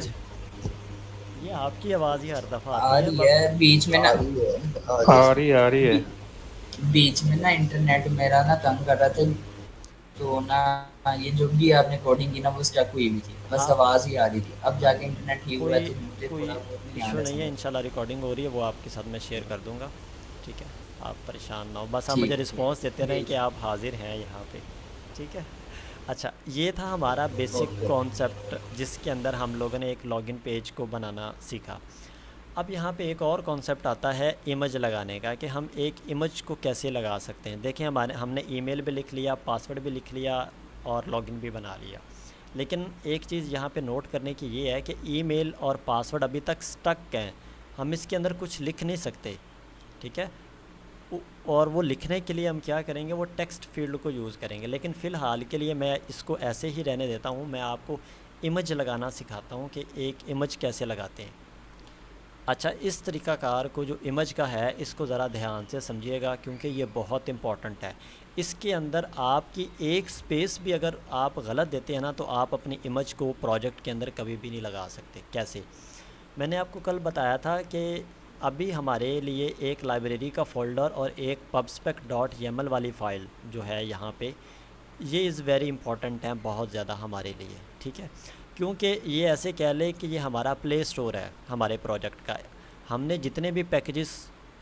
ये आपकी आवाज़ ही हर दफ़ा आ आती है रही बस। है बीच में आ ना, रही है, आ रही है आ रही समझ। है आ रही है। बीच में ना इंटरनेट मेरा ना तंग कर रहा था, तो ना ये जो भी आपने कोडिंग की ना वो स्टक हुई हुई थी, बस हाँ, आवाज़ ही आ रही थी। अब हाँ, जाके इंटरनेट ठीक हुआ है, कोई तो मुझे कोई थोड़ा बहुत नहीं आ इशू रहा नहीं है, समझ। इंशाल्लाह रिकॉर्डिंग हो रही है, वो आपके साथ मैं शेयर कर दूंगा। ठीक है, आप परेशान ना हो, बस आप मुझे ठीक है रिस्पॉन्स देते रहें कि भेज। आप हाजिर हैं यहाँ पे। ठीक है। अच्छा, ये था हमारा बेसिक ओके। कॉन्सेप्ट जिसके अंदर हम लोगों ने एक लॉगिन पेज को बनाना सीखा। अब यहाँ पे एक और कॉन्सेप्ट आता है इमेज लगाने का, कि हम एक इमेज को कैसे लगा सकते हैं। देखें, हमने ईमेल भी लिख लिया, पासवर्ड भी लिख लिया और लॉगिन भी बना लिया, लेकिन एक चीज़ यहाँ पे नोट करने की ये है कि ईमेल और पासवर्ड अभी तक स्टक हैं, हम इसके अंदर कुछ लिख नहीं सकते। ठीक है, और वो लिखने के लिए हम क्या करेंगे, वो टेक्स्ट फील्ड को यूज़ करेंगे, लेकिन फ़िलहाल के लिए मैं इसको ऐसे ही रहने देता हूँ। मैं आपको इमेज लगाना सिखाता हूँ कि एक इमेज कैसे लगाते हैं। अच्छा, इस तरीक़ाकार को जो इमेज का है, इसको ज़रा ध्यान से समझिएगा क्योंकि ये बहुत इम्पॉर्टेंट है। इसके अंदर आपकी एक स्पेस भी अगर आप गलत देते हैं ना, तो आप अपनी इमेज को प्रोजेक्ट के अंदर कभी भी नहीं लगा सकते। कैसे? मैंने आपको कल बताया था कि अभी हमारे लिए एक लाइब्रेरी का फ़ोल्डर और एक pubspec.yaml वाली फ़ाइल जो है यहाँ पे, ये इज़ वेरी इंपॉर्टेंट है बहुत ज़्यादा हमारे लिए। ठीक है, क्योंकि ये ऐसे कह लें कि ये हमारा प्ले स्टोर है हमारे प्रोजेक्ट का। हमने जितने भी पैकेजेस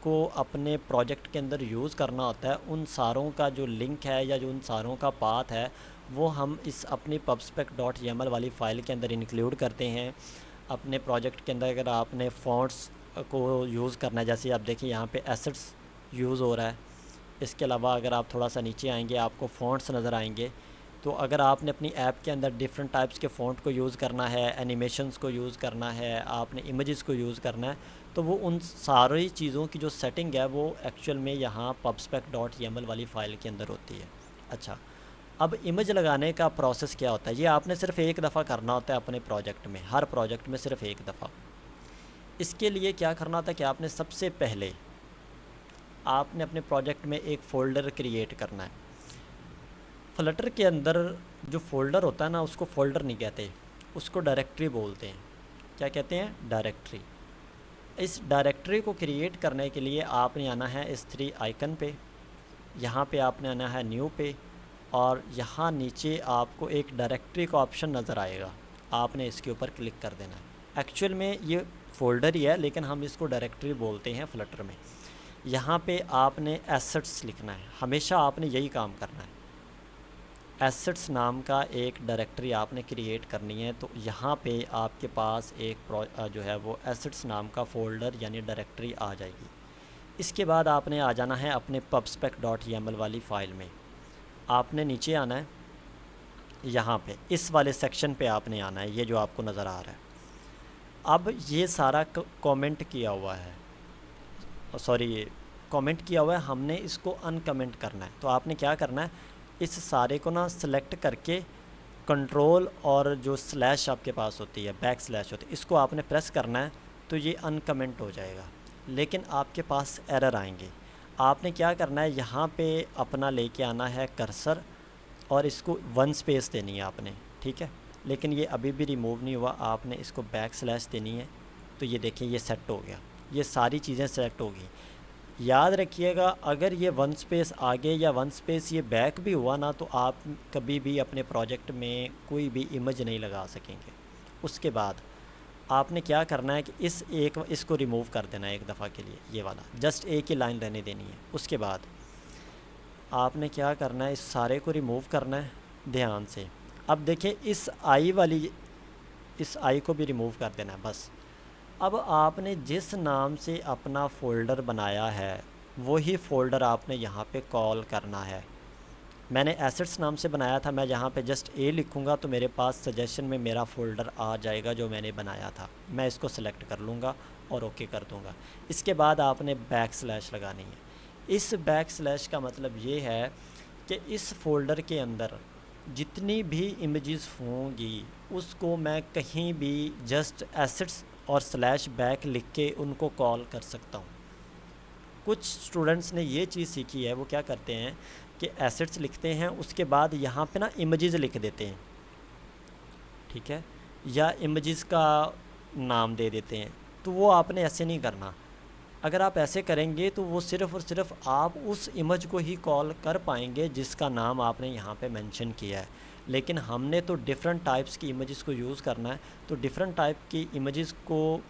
को अपने प्रोजेक्ट के अंदर यूज़ करना होता है, उन सारों का जो लिंक है या जो उन सारों का पाथ है, वो हम इस अपनी pubspec.yaml वाली फ़ाइल के अंदर इंक्लूड करते हैं। अपने प्रोजेक्ट के अंदर अगर आपने फ़ॉन्ट्स को यूज़ करना है, जैसे आप देखिए यहाँ पे एसेट्स यूज़ हो रहा है। इसके अलावा अगर आप थोड़ा सा नीचे आएंगे, आपको फ़ॉन्ट्स नज़र आएंगे। तो अगर आपने अपनी ऐप के अंदर डिफरेंट टाइप्स के फ़ॉन्ट को यूज़ करना है, एनिमेशंस को यूज़ करना है, आपने इमेजेस को यूज़ करना है, तो वो उन सारी चीज़ों की जो सेटिंग है वो एक्चुअल में यहाँ pubspec.yaml वाली फ़ाइल के अंदर होती है। अच्छा, अब इमेज लगाने का प्रोसेस क्या होता है, ये आपने सिर्फ एक दफ़ा करना होता है अपने प्रोजेक्ट में, हर प्रोजेक्ट में सिर्फ एक दफ़ा। इसके लिए क्या करना होता है कि आपने सबसे पहले आपने अपने प्रोजेक्ट में एक फ़ोल्डर क्रिएट करना है। फ्लटर के अंदर जो फ़ोल्डर होता है ना, उसको फ़ोल्डर नहीं कहते, उसको डायरेक्टरी बोलते हैं। क्या कहते हैं? डायरेक्टरी। इस डायरेक्टरी को क्रिएट करने के लिए आपने आना है इस 3 आइकन पे, यहाँ पे आपने आना है न्यू पे, और यहाँ नीचे आपको एक डायरेक्टरी का ऑप्शन नज़र आएगा, आपने इसके ऊपर क्लिक कर देना है। एक्चुअल में ये फ़ोल्डर ही है, लेकिन हम इसको डायरेक्टरी बोलते हैं फ्लटर में। यहाँ पे आपने एसेट्स लिखना है, हमेशा आपने यही काम करना है। एसेट्स नाम का एक डायरेक्टरी आपने क्रिएट करनी है, तो यहाँ पे आपके पास एक जो है वो एसेट्स नाम का फ़ोल्डर यानी डायरेक्टरी आ जाएगी। इसके बाद आपने आ जाना है अपने pubspec.yaml वाली फ़ाइल में। आपने नीचे आना है, यहाँ पे इस वाले सेक्शन पे आपने आना है, ये जो आपको नज़र आ रहा है। अब ये सारा कमेंट किया हुआ है, सॉरी कमेंट किया हुआ है, हमने इसको अनकमेंट करना है। तो आपने क्या करना है, इस सारे को ना सेलेक्ट करके कंट्रोल और जो स्लैश आपके पास होती है, बैक स्लैश होती है, इसको आपने प्रेस करना है, तो ये अनकमेंट हो जाएगा। लेकिन आपके पास एरर आएंगे। आपने क्या करना है, यहाँ पे अपना लेके आना है कर्सर और इसको 1 स्पेस देनी है आपने। ठीक है, लेकिन ये अभी भी रिमूव नहीं हुआ, आपने इसको बैक स्लैश देनी है। तो ये देखिए, ये सेट हो गया, ये सारी चीज़ें सेलेक्ट होगी। याद रखिएगा, अगर ये 1 स्पेस आगे या 1 स्पेस ये बैक भी हुआ ना, तो आप कभी भी अपने प्रोजेक्ट में कोई भी इमेज नहीं लगा सकेंगे। उसके बाद आपने क्या करना है कि इसको रिमूव कर देना है एक दफ़ा के लिए, ये वाला जस्ट एक ही लाइन रहने देनी है। उसके बाद आपने क्या करना है, इस सारे को रिमूव करना है ध्यान से। अब देखिए, इस आई को भी रिमूव कर देना है बस। अब आपने जिस नाम से अपना फ़ोल्डर बनाया है, वही फ़ोल्डर आपने यहाँ पे कॉल करना है। मैंने एसेट्स नाम से बनाया था, मैं जहाँ पे जस्ट ए लिखूँगा तो मेरे पास सजेशन में मेरा फ़ोल्डर आ जाएगा जो मैंने बनाया था। मैं इसको सेलेक्ट कर लूँगा और ओके कर दूँगा। इसके बाद आपने बैक स्लैश लगानी है। इस बैक स्लैश का मतलब ये है कि इस फ़ोल्डर के अंदर जितनी भी इमेजेस होंगी उसको मैं कहीं भी जस्ट एसेट्स और स्लैश बैक लिख के उनको कॉल कर सकता हूँ। कुछ स्टूडेंट्स ने ये चीज़ सीखी है, वो क्या करते हैं कि एसेट्स लिखते हैं, उसके बाद यहाँ पे ना इमेजेस लिख देते हैं, ठीक है, या इमेजेस का नाम दे देते हैं। तो वो आपने ऐसे नहीं करना। अगर आप ऐसे करेंगे तो वो सिर्फ़ और सिर्फ आप उस इमेज को ही कॉल कर पाएंगे जिसका नाम आपने यहाँ पे मेंशन किया है। लेकिन हमने तो डिफरेंट टाइप्स की इमेजेस को यूज़ करना है, तो डिफरेंट टाइप की इमेजेस को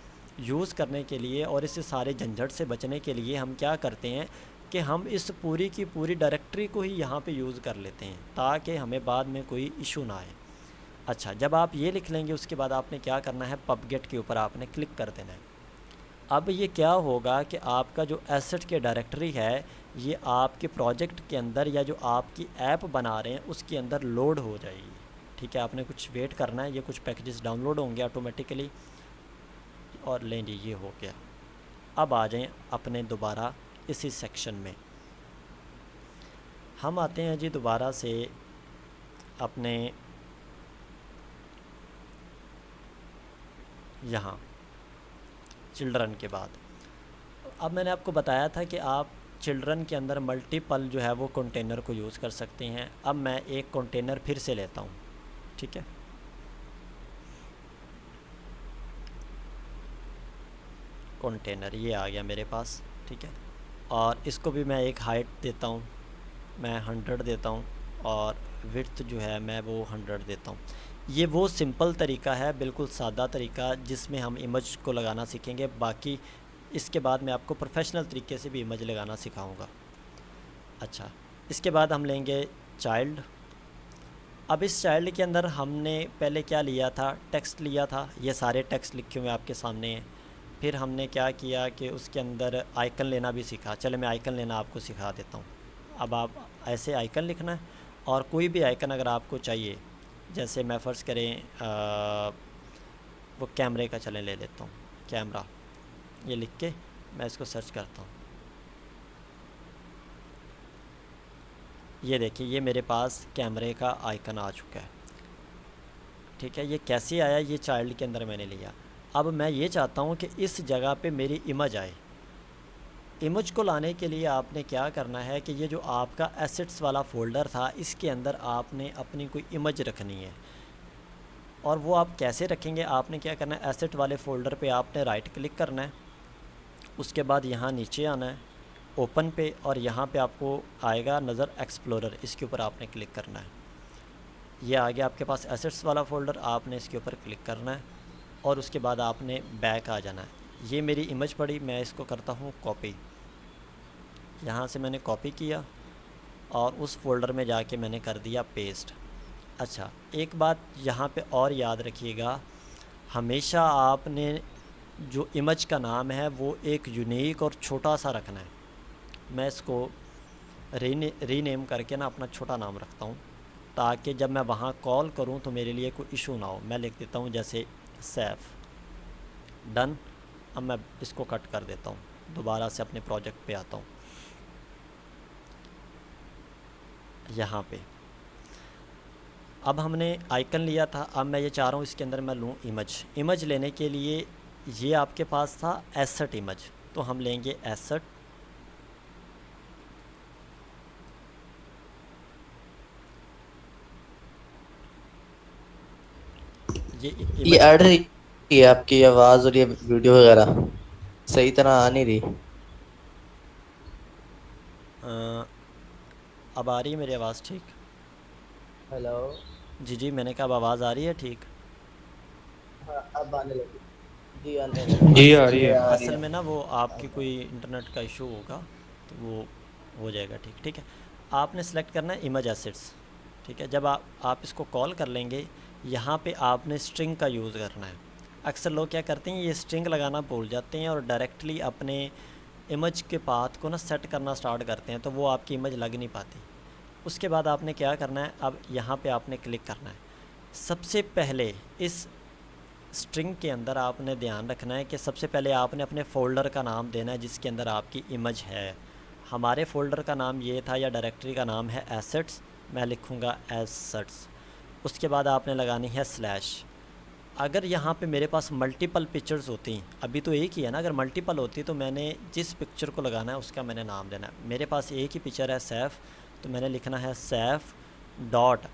यूज़ करने के लिए और इससे सारे झंझट से बचने के लिए हम क्या करते हैं कि हम इस पूरी की पूरी डायरेक्टरी को ही यहाँ पे यूज़ कर लेते हैं ताकि हमें बाद में कोई इशू ना आए। अच्छा, जब आप ये लिख लेंगे उसके बाद आपने क्या करना है, पबगेट के ऊपर आपने क्लिक कर देना है। अब ये क्या होगा कि आपका जो एसेट के डायरेक्टरी है ये आपके प्रोजेक्ट के अंदर या जो आपकी ऐप बना रहे हैं उसके अंदर लोड हो जाएगी, ठीक है। आपने कुछ वेट करना है, ये कुछ पैकेजेस डाउनलोड होंगे ऑटोमेटिकली। और लें जी, ये हो गया। अब आ जाएं अपने दोबारा इसी सेक्शन में। हम आते हैं जी दोबारा से अपने यहाँ चिल्ड्रन के बाद। अब मैंने आपको बताया था कि आप चिल्ड्रन के अंदर मल्टीपल जो है वो कंटेनर को यूज़ कर सकते हैं। अब मैं एक कंटेनर फिर से लेता हूँ, ठीक है। कंटेनर ये आ गया मेरे पास, ठीक है। और इसको भी मैं एक हाइट देता हूँ, मैं 100 देता हूँ, और विड्थ जो है मैं वो 100 देता हूँ। ये वो सिंपल तरीका है, बिल्कुल सादा तरीका जिसमें हम इमेज को लगाना सीखेंगे। बाकी इसके बाद मैं आपको प्रोफेशनल तरीके से भी इमेज लगाना सिखाऊंगा। अच्छा, इसके बाद हम लेंगे चाइल्ड। अब इस चाइल्ड के अंदर हमने पहले क्या लिया था, टेक्स्ट लिया था। ये सारे टेक्स्ट लिखे हुए आपके सामने हैं। फिर हमने क्या किया कि उसके अंदर आइकन लेना भी सीखा। चले मैं आइकन लेना आपको सिखा देता हूँ। अब आप ऐसे आइकन लिखना है, और कोई भी आइकन अगर आपको चाहिए, जैसे मैं फ़र्ज़ करें वो कैमरे का चले ले लेता हूँ, कैमरा, ये लिख के मैं इसको सर्च करता हूँ। ये देखिए, ये मेरे पास कैमरे का आइकन आ चुका है, ठीक है। ये कैसे आया, ये चाइल्ड के अंदर मैंने लिया। अब मैं ये चाहता हूँ कि इस जगह पे मेरी इमेज आए। इमेज को लाने के लिए आपने क्या करना है कि ये जो आपका एसेट्स वाला फ़ोल्डर था इसके अंदर आपने अपनी कोई इमेज रखनी है। और वो आप कैसे रखेंगे, आपने क्या करना है, एसेट वाले फ़ोल्डर पे आपने राइट क्लिक करना है। उसके बाद यहाँ नीचे आना है ओपन पे, और यहाँ पे आपको आएगा नज़र एक्सप्लोरर, इसके ऊपर आपने क्लिक करना है। ये आ गया आपके पास एसेट्स वाला फ़ोल्डर, आपने इसके ऊपर क्लिक करना है और उसके बाद आपने बैक आ जाना है। ये मेरी इमेज पड़ी, मैं इसको करता हूँ कॉपी। यहाँ से मैंने कॉपी किया और उस फ़ोल्डर में जाके मैंने कर दिया पेस्ट। अच्छा, एक बात यहाँ पे और याद रखिएगा, हमेशा आपने जो इमेज का नाम है वो एक यूनिक और छोटा सा रखना है। मैं इसको रीनेम करके ना अपना छोटा नाम रखता हूँ ताकि जब मैं वहाँ कॉल करूँ तो मेरे लिए कोई इशू ना हो। मैं लिख देता हूँ जैसे सैफ, डन। अब मैं इसको कट कर देता हूँ, दोबारा से अपने प्रोजेक्ट पे आता हूँ। यहाँ पे अब हमने आइकन लिया था, अब मैं ये चाह रहा हूँ इसके अंदर मैं लूँ इमेज। इमेज लेने के लिए ये आपके पास था एसेट इमेज, तो हम लेंगे एसेट। ये ऐड रही है आपकी आवाज़ और ये वीडियो वगैरह सही तरह आ नहीं रही। अब आ रही है मेरी आवाज़ ठीक? हेलो। जी जी, मैंने कहा अब आवाज़ आ रही है ठीक? हाँ, अब आने लगी। जी आने लगी। जी आ रही है। असल में ना वो आपकी कोई इंटरनेट का इशू होगा तो वो हो जाएगा ठीक। ठीक है, आपने सेलेक्ट करना है इमेज एसेट्स, ठीक है। जब आप इसको कॉल कर लेंगे, यहाँ पे आपने स्ट्रिंग का यूज़ करना है। अक्सर लोग क्या करते हैं, ये स्ट्रिंग लगाना भूल जाते हैं और डायरेक्टली अपने इमेज के पाथ को ना सेट करना स्टार्ट करते हैं, तो वो आपकी इमेज लग नहीं पाती। उसके बाद आपने क्या करना है, अब यहाँ पे आपने क्लिक करना है। सबसे पहले इस स्ट्रिंग के अंदर आपने ध्यान रखना है कि सबसे पहले आपने अपने फ़ोल्डर का नाम देना है जिसके अंदर आपकी इमेज है। हमारे फ़ोल्डर का नाम ये था, या डायरेक्टरी का नाम है एसेट्स, मैं लिखूँगा एसेट्स। उसके बाद आपने लगानी है स्लैश। अगर यहाँ पे मेरे पास मल्टीपल पिक्चर्स होती, अभी तो एक ही है ना, अगर मल्टीपल होती तो मैंने जिस पिक्चर को लगाना है उसका मैंने नाम देना है। मेरे पास एक ही पिक्चर है सैफ़, तो मैंने लिखना है सैफ़ डॉट,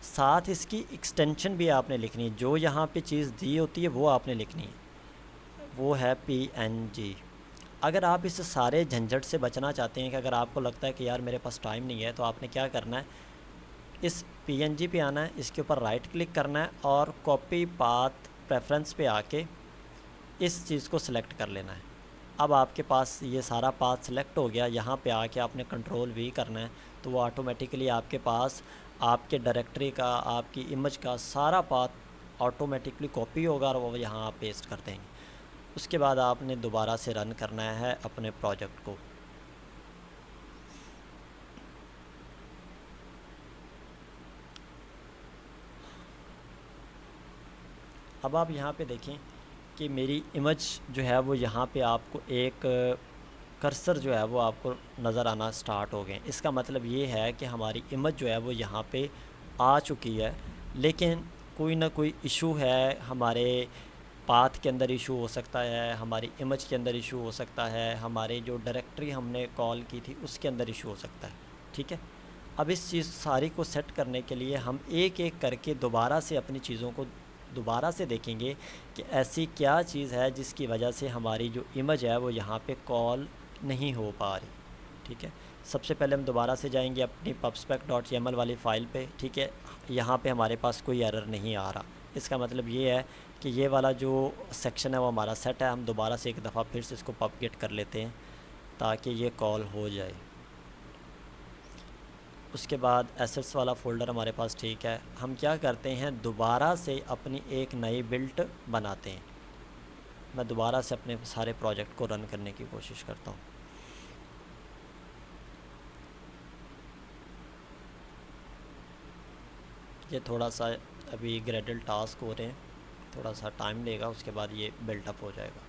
साथ इसकी एक्सटेंशन भी आपने लिखनी है, जो यहाँ पे चीज़ दी होती है वो आपने लिखनी है, वो है PNG। अगर आप इस सारे झंझट से बचना चाहते हैं कि अगर आपको लगता है कि यार मेरे पास टाइम नहीं है, तो आपने क्या करना है, इस PNG पे आना है, इसके ऊपर राइट क्लिक करना है और कॉपी पाथ प्रेफरेंस पे आके इस चीज़ को सिलेक्ट कर लेना है। अब आपके पास ये सारा पाथ सिलेक्ट हो गया। यहाँ पे आके आपने कंट्रोल V करना है, तो वो ऑटोमेटिकली आपके पास आपके डायरेक्टरी का, आपकी इमेज का सारा पाथ ऑटोमेटिकली कॉपी होगा और वो यहाँ आप पेस्ट कर देंगे। उसके बाद आपने दोबारा से रन करना है अपने प्रोजेक्ट को। अब आप यहाँ पे देखें कि मेरी इमेज जो है वो यहाँ पे आपको एक कर्सर जो है वो आपको नज़र आना स्टार्ट हो गए। इसका मतलब ये है कि हमारी इमेज जो है वो यहाँ पे आ चुकी है, लेकिन कोई ना कोई इशू है, हमारे पाथ के अंदर इशू हो सकता है, हमारी इमेज के अंदर इशू हो सकता है, हमारे जो डायरेक्टरी हमने कॉल की थी उसके अंदर इशू हो सकता है। ठीक है, अब इस चीज़ सारी को सेट करने के लिए हम एक एक करके दोबारा से अपनी चीज़ों को दोबारा से देखेंगे कि ऐसी क्या चीज़ है जिसकी वजह से हमारी जो इमेज है वो यहाँ पे कॉल नहीं हो पा रही। ठीक है, सबसे पहले हम दोबारा से जाएंगे अपनी pubspec.yaml वाली फ़ाइल पे। ठीक है, यहाँ पे हमारे पास कोई एरर नहीं आ रहा। इसका मतलब ये है कि ये वाला जो सेक्शन है वो हमारा सेट है। हम दोबारा से एक दफ़ा फिर से इसको पबगेट कर लेते हैं ताकि ये कॉल हो जाए। उसके बाद एसेट्स वाला फ़ोल्डर हमारे पास ठीक है। हम क्या करते हैं, दोबारा से अपनी एक नई बिल्ट बनाते हैं। मैं दोबारा से अपने सारे प्रोजेक्ट को रन करने की कोशिश करता हूँ। ये थोड़ा सा अभी ग्रेडल टास्क हो रहे हैं, थोड़ा सा टाइम लेगा, उसके बाद ये बिल्टअप हो जाएगा।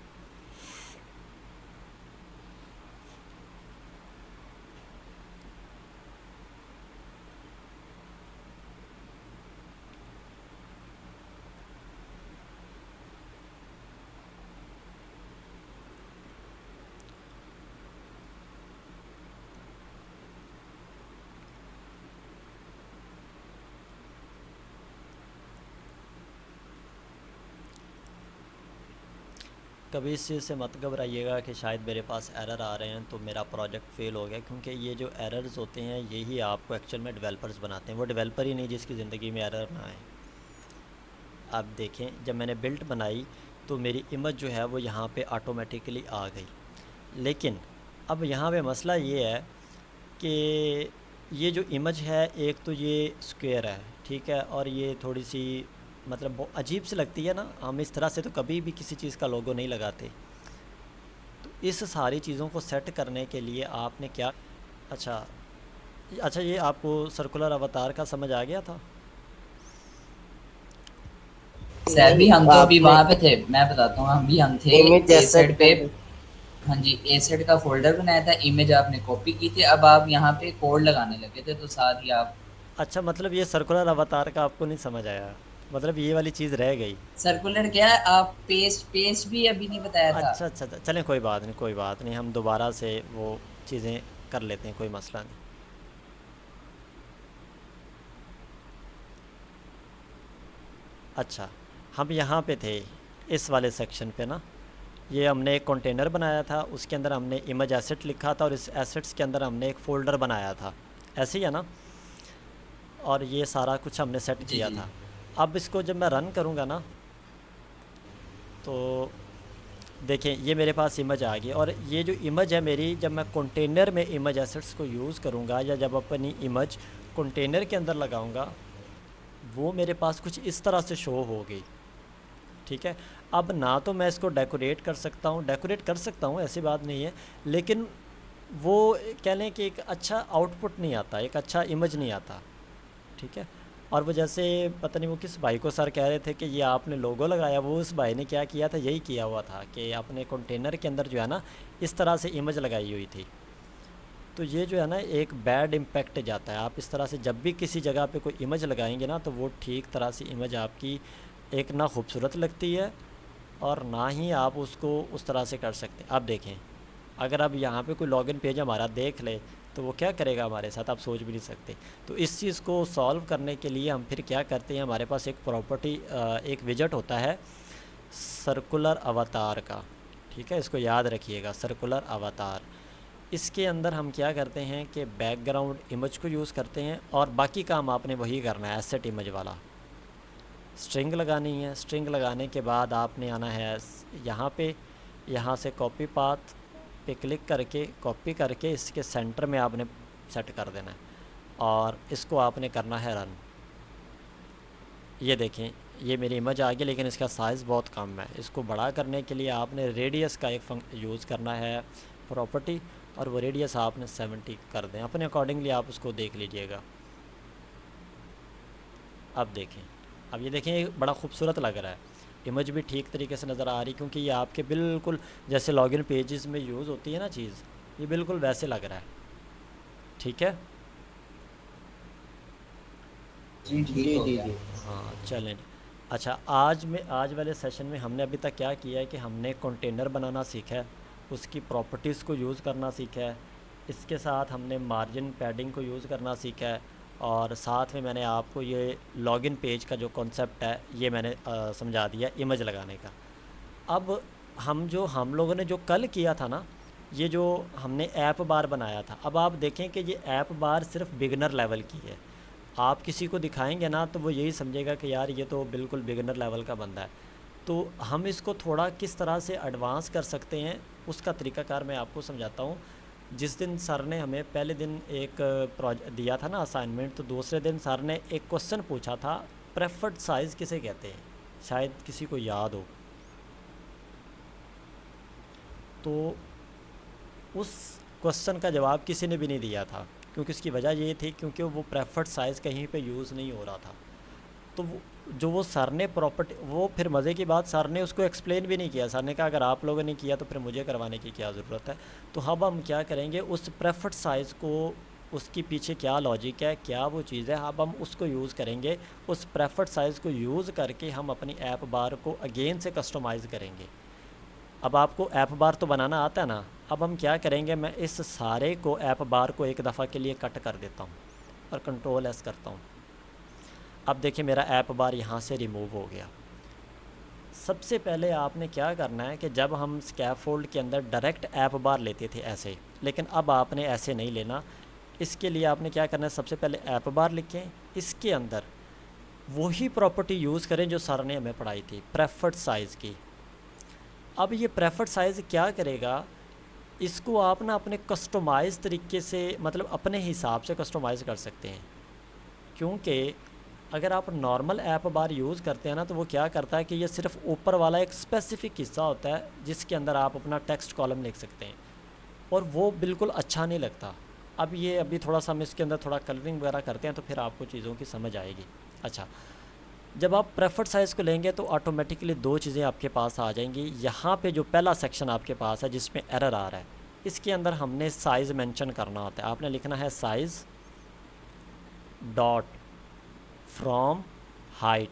कभी इस चीज़ से मत घबराइएगा कि शायद मेरे पास एरर आ रहे हैं तो मेरा प्रोजेक्ट फ़ेल हो गया, क्योंकि ये जो एरर्स होते हैं यही आपको एक्चुअल में डेवलपर्स बनाते हैं। वो डेवलपर ही नहीं जिसकी ज़िंदगी में एरर ना आए। आप देखें, जब मैंने बिल्ट बनाई तो मेरी इमेज जो है वो यहाँ पे ऑटोमेटिकली आ गई, लेकिन अब यहाँ पे मसला ये है कि ये जो इमेज है, एक तो ये स्क्वायर है, ठीक है, और ये थोड़ी सी मतलब बहुत अजीब सी लगती है ना। हम इस तरह से तो कभी भी किसी चीज़ का लोगो नहीं लगाते। तो इस सारी चीज़ों को सेट करने के लिए आपने क्या, अच्छा ये आपको सर्कुलर अवतार का समझ आ गया था? सर भी हम तो अभी आपने वहाँ पे थे, मैं बताता हूँ, हम थे इमेज एसेट पे। एसेट हाँ जी, एसेट का फोल्डर बनाया था, इमेज आपने कॉपी की थी, अब आप यहाँ पे कोड लगाने लगे थे, तो साथ ही आप अच्छा, मतलब ये सर्कुलर अवतार का आपको नहीं समझ आया, मतलब ये वाली चीज़ रह गई। सर्कुलर क्या है, आप पेस्ट भी अभी नहीं बताया था। अच्छा, चलें कोई बात नहीं, कोई बात नहीं, हम दोबारा से वो चीज़ें कर लेते हैं, कोई मसला नहीं। अच्छा, हम यहाँ पे थे इस वाले सेक्शन पे ना, ये हमने एक कंटेनर बनाया था, उसके अंदर हमने इमेज एसेट लिखा था और इस एसेट्स के अंदर हमने एक फ़ोल्डर बनाया था, ऐसे ही है ना, और ये सारा कुछ हमने सेट जी किया जी। था। अब इसको जब मैं रन करूँगा ना, तो देखें ये मेरे पास इमेज आ गई, और ये जो इमेज है मेरी, जब मैं कंटेनर में इमेज एसेट्स को यूज़ करूँगा या जब अपनी इमेज कंटेनर के अंदर लगाऊँगा, वो मेरे पास कुछ इस तरह से शो हो गई। ठीक है, अब ना तो मैं इसको डेकोरेट कर सकता हूँ, ऐसी बात नहीं है, लेकिन वो कह लें कि एक अच्छा आउटपुट नहीं आता, एक अच्छा इमेज नहीं आता, ठीक है। और वो जैसे पता नहीं वो किस भाई को सर कह रहे थे कि ये आपने लोगो लगाया, वो उस भाई ने क्या किया था, यही किया हुआ था कि अपने कंटेनर के अंदर जो है ना इस तरह से इमेज लगाई हुई थी। तो ये जो है ना एक बैड इम्पैक्ट जाता है। आप इस तरह से जब भी किसी जगह पे कोई इमेज लगाएंगे ना तो वो ठीक तरह से इमेज आपकी एक ना खूबसूरत लगती है और ना ही आप उसको उस तरह से कर सकते। आप देखें, अगर आप यहाँ पे कोई लॉगिन पेज हमारा देख ले तो वो क्या करेगा हमारे साथ, आप सोच भी नहीं सकते। तो इस चीज़ को सॉल्व करने के लिए हम फिर क्या करते हैं, हमारे पास एक प्रॉपर्टी एक विजेट होता है सर्कुलर अवतार का, ठीक है, इसको याद रखिएगा, सर्कुलर अवतार। इसके अंदर हम क्या करते हैं कि बैकग्राउंड इमेज को यूज़ करते हैं और बाकी काम आपने वही करना है, एसेट इमेज वाला। स्ट्रिंग लगानी है, स्ट्रिंग लगाने के बाद आपने आना है यहाँ पे, यहाँ से कॉपी पाथ पे क्लिक करके कॉपी करके इसके सेंटर में आपने सेट कर देना है और इसको आपने करना है रन। ये देखें, ये मेरी इमेज आ गई लेकिन इसका साइज़ बहुत कम है। इसको बड़ा करने के लिए आपने रेडियस का एक यूज़ करना है प्रॉपर्टी, और वो रेडियस आपने 70 कर दें, अपने अकॉर्डिंगली आप उसको देख लीजिएगा। अब देखें, अब ये देखें, ये बड़ा खूबसूरत लग रहा है, इमेज भी ठीक तरीके से नज़र आ रही, क्योंकि ये आपके बिल्कुल जैसे लॉगिन पेजेस में यूज़ होती है ना चीज़, ये बिल्कुल वैसे लग रहा है, ठीक है। जी जी ठीक हो जी गया। जी। हाँ चलें। अच्छा, आज वाले सेशन में हमने अभी तक क्या किया है कि हमने कंटेनर बनाना सीखा है, उसकी प्रॉपर्टीज़ को यूज़ करना सीखा है, इसके साथ हमने मार्जिन पैडिंग को यूज़ करना सीखा है, और साथ में मैंने आपको ये लॉगिन पेज का जो कॉन्सेप्ट है ये मैंने समझा दिया इमेज लगाने का। अब हम लोगों ने जो कल किया था ना, ये जो हमने ऐप बार बनाया था, अब आप देखें कि ये ऐप बार सिर्फ बिगनर लेवल की है। आप किसी को दिखाएंगे ना तो वो यही समझेगा कि यार ये तो बिल्कुल बिगनर लेवल का बंदा है। तो हम इसको थोड़ा किस तरह से एडवांस कर सकते हैं उसका तरीकाकार मैं आपको समझाता हूँ। जिस दिन सर ने हमें पहले दिन एक प्रोजेक्ट दिया था ना असाइनमेंट, तो दूसरे दिन सर ने एक क्वेश्चन पूछा था, प्रेफर्ड साइज़ किसे कहते हैं, शायद किसी को याद हो। तो उस क्वेश्चन का जवाब किसी ने भी नहीं दिया था, क्योंकि उसकी वजह ये थी क्योंकि वो प्रेफर्ड साइज़ कहीं पे यूज़ नहीं हो रहा था। तो वो सर ने प्रॉपर्टी, वो फिर मज़े की बात, सर ने उसको एक्सप्लेन भी नहीं किया। सर ने कहा अगर आप लोगों ने किया तो फिर मुझे करवाने की क्या ज़रूरत है। तो अब हम क्या करेंगे, उस प्रेफर्ड साइज़ को, उसके पीछे क्या लॉजिक है, क्या वो चीज़ है, अब हम उसको यूज़ करेंगे। उस प्रेफर्ड साइज़ को यूज़ करके हम अपनी ऐप बार को अगेन से कस्टमाइज़ करेंगे। अब आपको ऐप बार तो बनाना आता है ना, अब हम क्या करेंगे, मैं इस सारे को ऐप बार को एक दफ़ा के लिए कट कर देता हूँ और कंट्रोल एस करता हूँ। अब देखिए मेरा ऐप बार यहाँ से रिमूव हो गया। सबसे पहले आपने क्या करना है कि जब हम स्कैफोल्ड के अंदर डायरेक्ट ऐप बार लेते थे ऐसे, लेकिन अब आपने ऐसे नहीं लेना। इसके लिए आपने क्या करना है, सबसे पहले ऐप बार लिखें, इसके अंदर वही प्रॉपर्टी यूज़ करें जो सर ने हमें पढ़ाई थी, प्रेफर्ड साइज़ की। अब ये प्रेफर्ड साइज़ क्या करेगा, इसको आप ना अपने कस्टमाइज़ तरीके से, मतलब अपने हिसाब से कस्टमाइज़ कर सकते हैं। क्योंकि अगर आप नॉर्मल ऐप बार यूज़ करते हैं ना, तो वो क्या करता है कि ये सिर्फ ऊपर वाला एक स्पेसिफ़िक हिस्सा होता है जिसके अंदर आप अपना टेक्स्ट कॉलम लिख सकते हैं, और वो बिल्कुल अच्छा नहीं लगता। अब ये अभी थोड़ा सा हम इसके अंदर थोड़ा कलरिंग वगैरह करते हैं तो फिर आपको चीज़ों की समझ आएगी। अच्छा, जब आप प्रेफर्ड साइज़ को लेंगे तो ऑटोमेटिकली दो चीज़ें आपके पास आ जाएंगी। यहाँ पे जो पहला सेक्शन आपके पास है जिसमें एरर आ रहा है, इसके अंदर हमने साइज़ मेंशन करना होता है। आपने लिखना है size dot from height.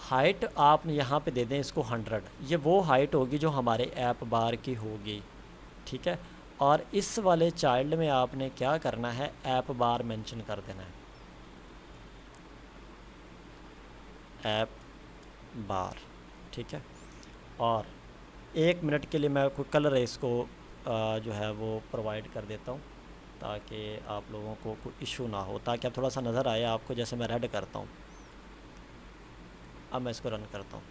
Height आप यहाँ पे दे दें इसको 100, ये वो हाइट होगी जो हमारे ऐप बार की होगी, ठीक है। और इस वाले चाइल्ड में आपने क्या करना है, ऐप बार मेंशन कर देना है, ऐप बार, ठीक है। और 1 मिनट के लिए मैं कोई कलर इसको जो है वो प्रोवाइड कर देता हूँ ताकि आप लोगों को कोई इशू ना हो, ताकि आप थोड़ा सा नज़र आए आपको। जैसे मैं रेड करता हूँ, अब मैं इसको रन करता हूँ।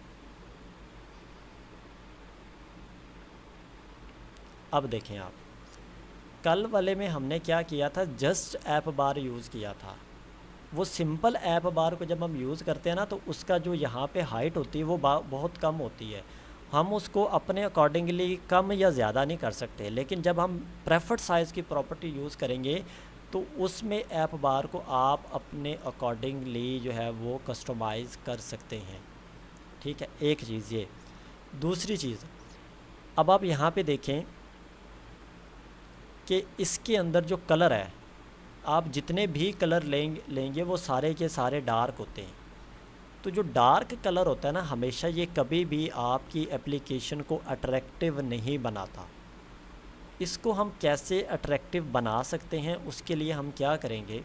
अब देखें आप, कल वाले में हमने क्या किया था, जस्ट ऐप बार यूज़ किया था। वो सिंपल ऐप बार को जब हम यूज़ करते हैं ना, तो उसका जो यहाँ पे हाइट होती है वो बहुत कम होती है, हम उसको अपने अकॉर्डिंगली कम या ज़्यादा नहीं कर सकते, लेकिन जब हम प्रेफर्ड साइज़ की प्रॉपर्टी यूज़ करेंगे तो उसमें ऐप बार को आप अपने अकॉर्डिंगली जो है वो कस्टमाइज़ कर सकते हैं। ठीक है, एक चीज़ ये। दूसरी चीज़, अब आप यहाँ पे देखें कि इसके अंदर जो कलर है, आप जितने भी कलर लेंगे वो सारे के सारे डार्क होते हैं। तो जो डार्क कलर होता है ना, हमेशा ये कभी भी आपकी एप्लीकेशन को अट्रैक्टिव नहीं बनाता। इसको हम कैसे अट्रैक्टिव बना सकते हैं, उसके लिए हम क्या करेंगे,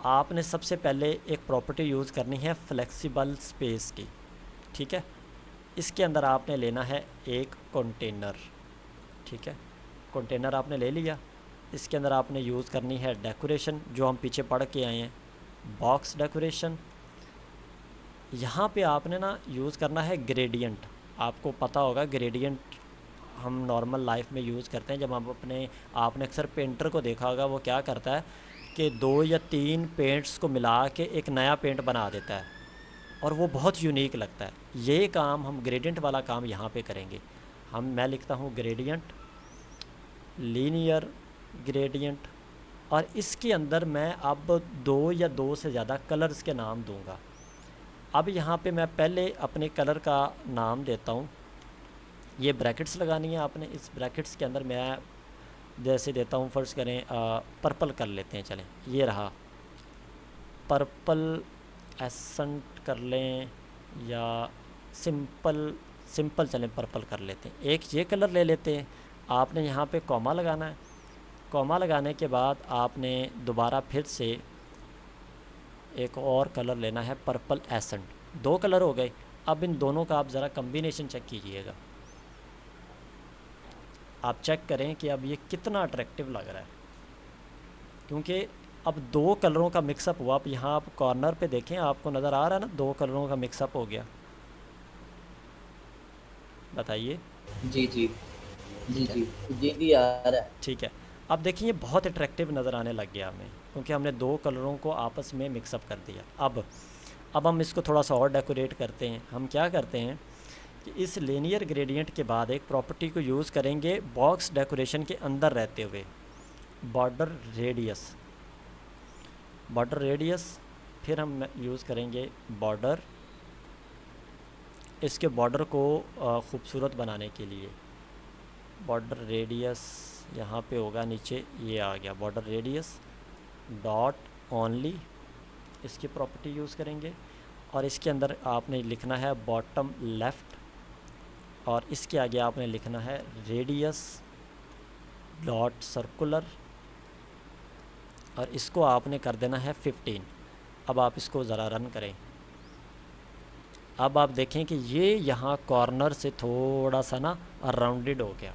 आपने सबसे पहले एक प्रॉपर्टी यूज़ करनी है फ्लेक्सिबल स्पेस की। ठीक है, इसके अंदर आपने लेना है एक कंटेनर। ठीक है, कंटेनर आपने ले लिया। इसके अंदर आपने यूज़ करनी है डेकोरेशन, जो हम पीछे पढ़ के आए हैं, बॉक्स डेकोरेशन। यहाँ पे आपने ना यूज़ करना है ग्रेडियंट। आपको पता होगा ग्रेडियंट हम नॉर्मल लाइफ में यूज़ करते हैं। जब हम आपने अक्सर पेंटर को देखा होगा, वो क्या करता है कि 2 या 3 पेंट्स को मिला के एक नया पेंट बना देता है और वो बहुत यूनिक लगता है। ये काम हम ग्रेडियंट वाला काम यहाँ पे करेंगे। मैं लिखता हूँ ग्रेडियंट, लीनियर ग्रेडियंट, और इसके अंदर मैं अब 2 या 2 से ज़्यादा कलर्स के नाम दूंगा। अब यहाँ पे मैं पहले अपने कलर का नाम देता हूँ। ये ब्रैकेट्स लगानी है आपने। इस ब्रैकेट्स के अंदर मैं जैसे देता हूँ, फ़र्ज़ करें पर्पल कर लेते हैं। चलें, ये रहा पर्पल एसेंट कर लें, या सिंपल चलें पर्पल कर लेते हैं। एक ये कलर ले लेते हैं। आपने यहाँ पे कॉमा लगाना है। कॉमा लगाने के बाद आपने दोबारा फिर से एक और कलर लेना है, पर्पल एसेंट। 2 कलर हो गए। अब इन दोनों का आप ज़रा कम्बिनेशन चेक कीजिएगा। आप चेक करें कि अब ये कितना अट्रैक्टिव लग रहा है, क्योंकि अब 2 कलरों का मिक्सअप हुआ। अब यहाँ आप कॉर्नर पे देखें, आपको नज़र आ रहा है ना, 2 कलरों का मिक्सअप हो गया। बताइए। जी जी जी जी जी जी आ रहा है। ठीक है, अब देखिए ये बहुत अट्रैक्टिव नज़र आने लग गया हमें, क्योंकि हमने 2 कलरों को आपस में मिक्सअप कर दिया। अब हम इसको थोड़ा सा और डेकोरेट करते हैं। हम क्या करते हैं कि इस लीनियर ग्रेडियंट के बाद एक प्रॉपर्टी को यूज़ करेंगे बॉक्स डेकोरेशन के अंदर रहते हुए, बॉर्डर रेडियस। फिर हम यूज़ करेंगे बॉर्डर, इसके बॉर्डर को ख़ूबसूरत बनाने के लिए। बॉर्डर रेडियस यहाँ पे होगा नीचे, ये आ गया बॉर्डर रेडियस डॉट ओनली। इसकी प्रॉपर्टी यूज़ करेंगे और इसके अंदर आपने लिखना है बॉटम लेफ़्ट, और इसके आगे आपने लिखना है रेडियस डॉट सर्कुलर, और इसको आपने कर देना है 15। अब आप इसको ज़रा रन करें। अब आप देखें कि ये यहाँ कॉर्नर से थोड़ा सा ना राउंडेड हो गया,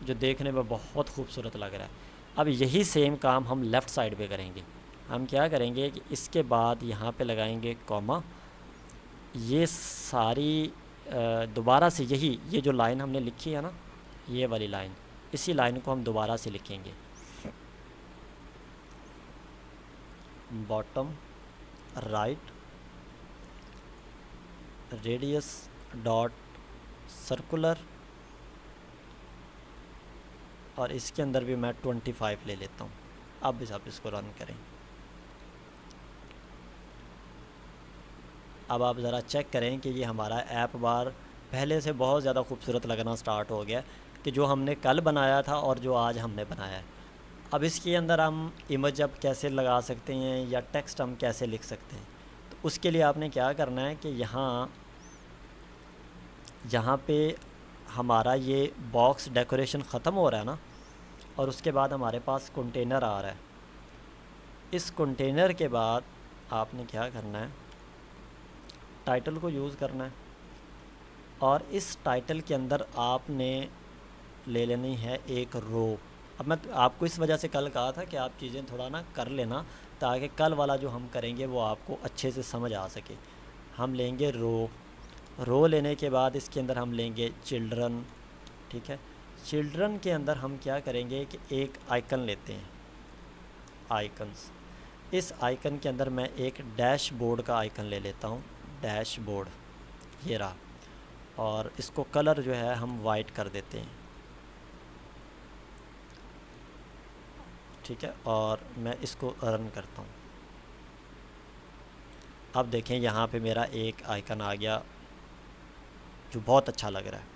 जो देखने में बहुत खूबसूरत लग रहा है। अब यही सेम काम हम लेफ़्ट साइड पे करेंगे। हम क्या करेंगे कि इसके बाद यहाँ पे लगाएंगे कॉमा। ये सारी दोबारा से ये जो लाइन हमने लिखी है ना, ये वाली लाइन, इसी लाइन को हम दोबारा से लिखेंगे। Bottom right radius dot circular, और इसके अंदर भी मैं 25 ले लेता हूँ। अब भी आप इसको रन करें। अब आप ज़रा चेक करें कि ये हमारा ऐप बार पहले से बहुत ज़्यादा खूबसूरत लगना स्टार्ट हो गया, कि जो हमने कल बनाया था और जो आज हमने बनाया है। अब इसके अंदर हम इमेज अब कैसे लगा सकते हैं या टेक्स्ट हम कैसे लिख सकते हैं, तो उसके लिए आपने क्या करना है कि यहाँ पे हमारा ये बॉक्स डेकोरेशन ख़त्म हो रहा है ना, और उसके बाद हमारे पास कंटेनर आ रहा है। इस कंटेनर के बाद आपने क्या करना है, टाइटल को यूज़ करना है, और इस टाइटल के अंदर आपने ले लेनी है एक रो। अब मैं आपको इस वजह से कल कहा था कि आप चीज़ें थोड़ा ना कर लेना, ताकि कल वाला जो हम करेंगे वो आपको अच्छे से समझ आ सके। हम लेंगे रो लेने के बाद इसके अंदर हम लेंगे चिल्ड्रन। ठीक है, चिल्ड्रन के अंदर हम क्या करेंगे कि एक आइकन लेते हैं, आइकन्स। इस आइकन के अंदर मैं एक डैशबोर्ड का आइकन ले लेता हूँ, डैशबोर्ड, ये रहा। और इसको कलर जो है हम वाइट कर देते हैं, ठीक है। और मैं इसको रन करता हूँ। अब देखें यहाँ पे मेरा एक आइकन आ गया जो बहुत अच्छा लग रहा है।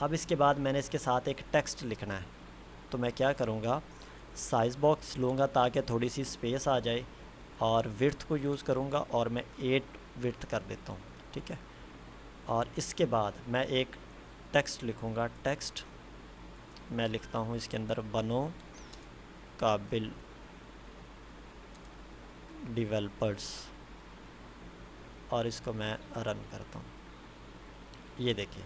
अब इसके बाद मैंने इसके साथ एक टेक्स्ट लिखना है, तो मैं क्या करूँगा, साइज़ बॉक्स लूँगा ताकि थोड़ी सी स्पेस आ जाए, और विड्थ को यूज़ करूँगा और मैं 8 विड्थ कर देता हूँ, ठीक है। और इसके बाद मैं एक टेक्स्ट लिखूँगा, टेक्स्ट मैं लिखता हूँ इसके अंदर बनो काबिल डेवलपर्स, और इसको मैं रन करता हूँ, ये देखिए।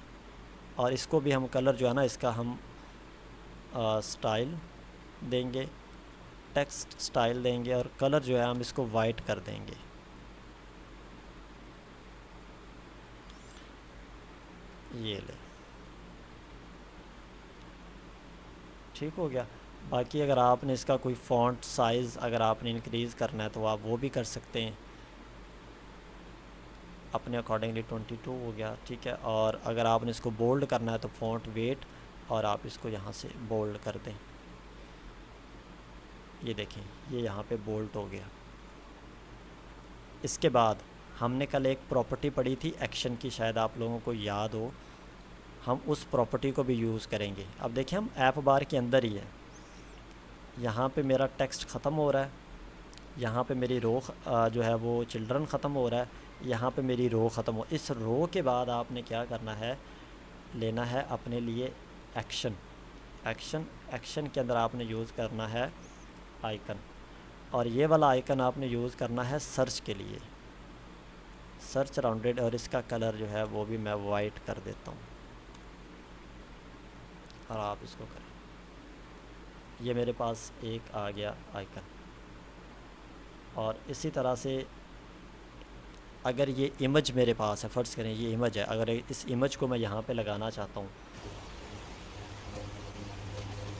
और इसको भी हम कलर जो है ना इसका हम स्टाइल देंगे, टेक्स्ट स्टाइल देंगे, और कलर जो है हम इसको वाइट कर देंगे, ये ले, ठीक हो गया। बाकी अगर आपने इसका कोई फ़ॉन्ट साइज़ अगर आपने इंक्रीज़ करना है तो आप वो भी कर सकते हैं अपने अकॉर्डिंगली। 22 हो गया, ठीक है। और अगर आपने इसको बोल्ड करना है तो फ़ॉन्ट वेट, और आप इसको यहाँ से बोल्ड कर दें, ये देखें ये यहाँ पे बोल्ड हो गया। इसके बाद हमने कल एक प्रॉपर्टी पढ़ी थी एक्शन की, शायद आप लोगों को याद हो, हम उस प्रॉपर्टी को भी यूज़ करेंगे। अब देखिए हम ऐप बार के अंदर ही है, यहाँ पे मेरा टेक्स्ट ख़त्म हो रहा है, यहाँ पे मेरी रो जो है वो चिल्ड्रन ख़त्म हो रहा है, यहाँ पे मेरी रो ख़त्म हो। इस रो के बाद आपने क्या करना है, लेना है अपने लिए एक्शन, एक्शन के अंदर आपने यूज़ करना है आइकन, और ये वाला आइकन आपने यूज़ करना है सर्च के लिए, सर्च राउंडेड, और इसका कलर जो है वो भी मैं वाइट कर देता हूँ, और आप इसको करें। ये मेरे पास एक आ गया आइकन। और इसी तरह से अगर ये इमेज मेरे पास है, फ़र्ज़ करें ये इमेज है, अगर इस इमेज को मैं यहाँ पे लगाना चाहता हूँ।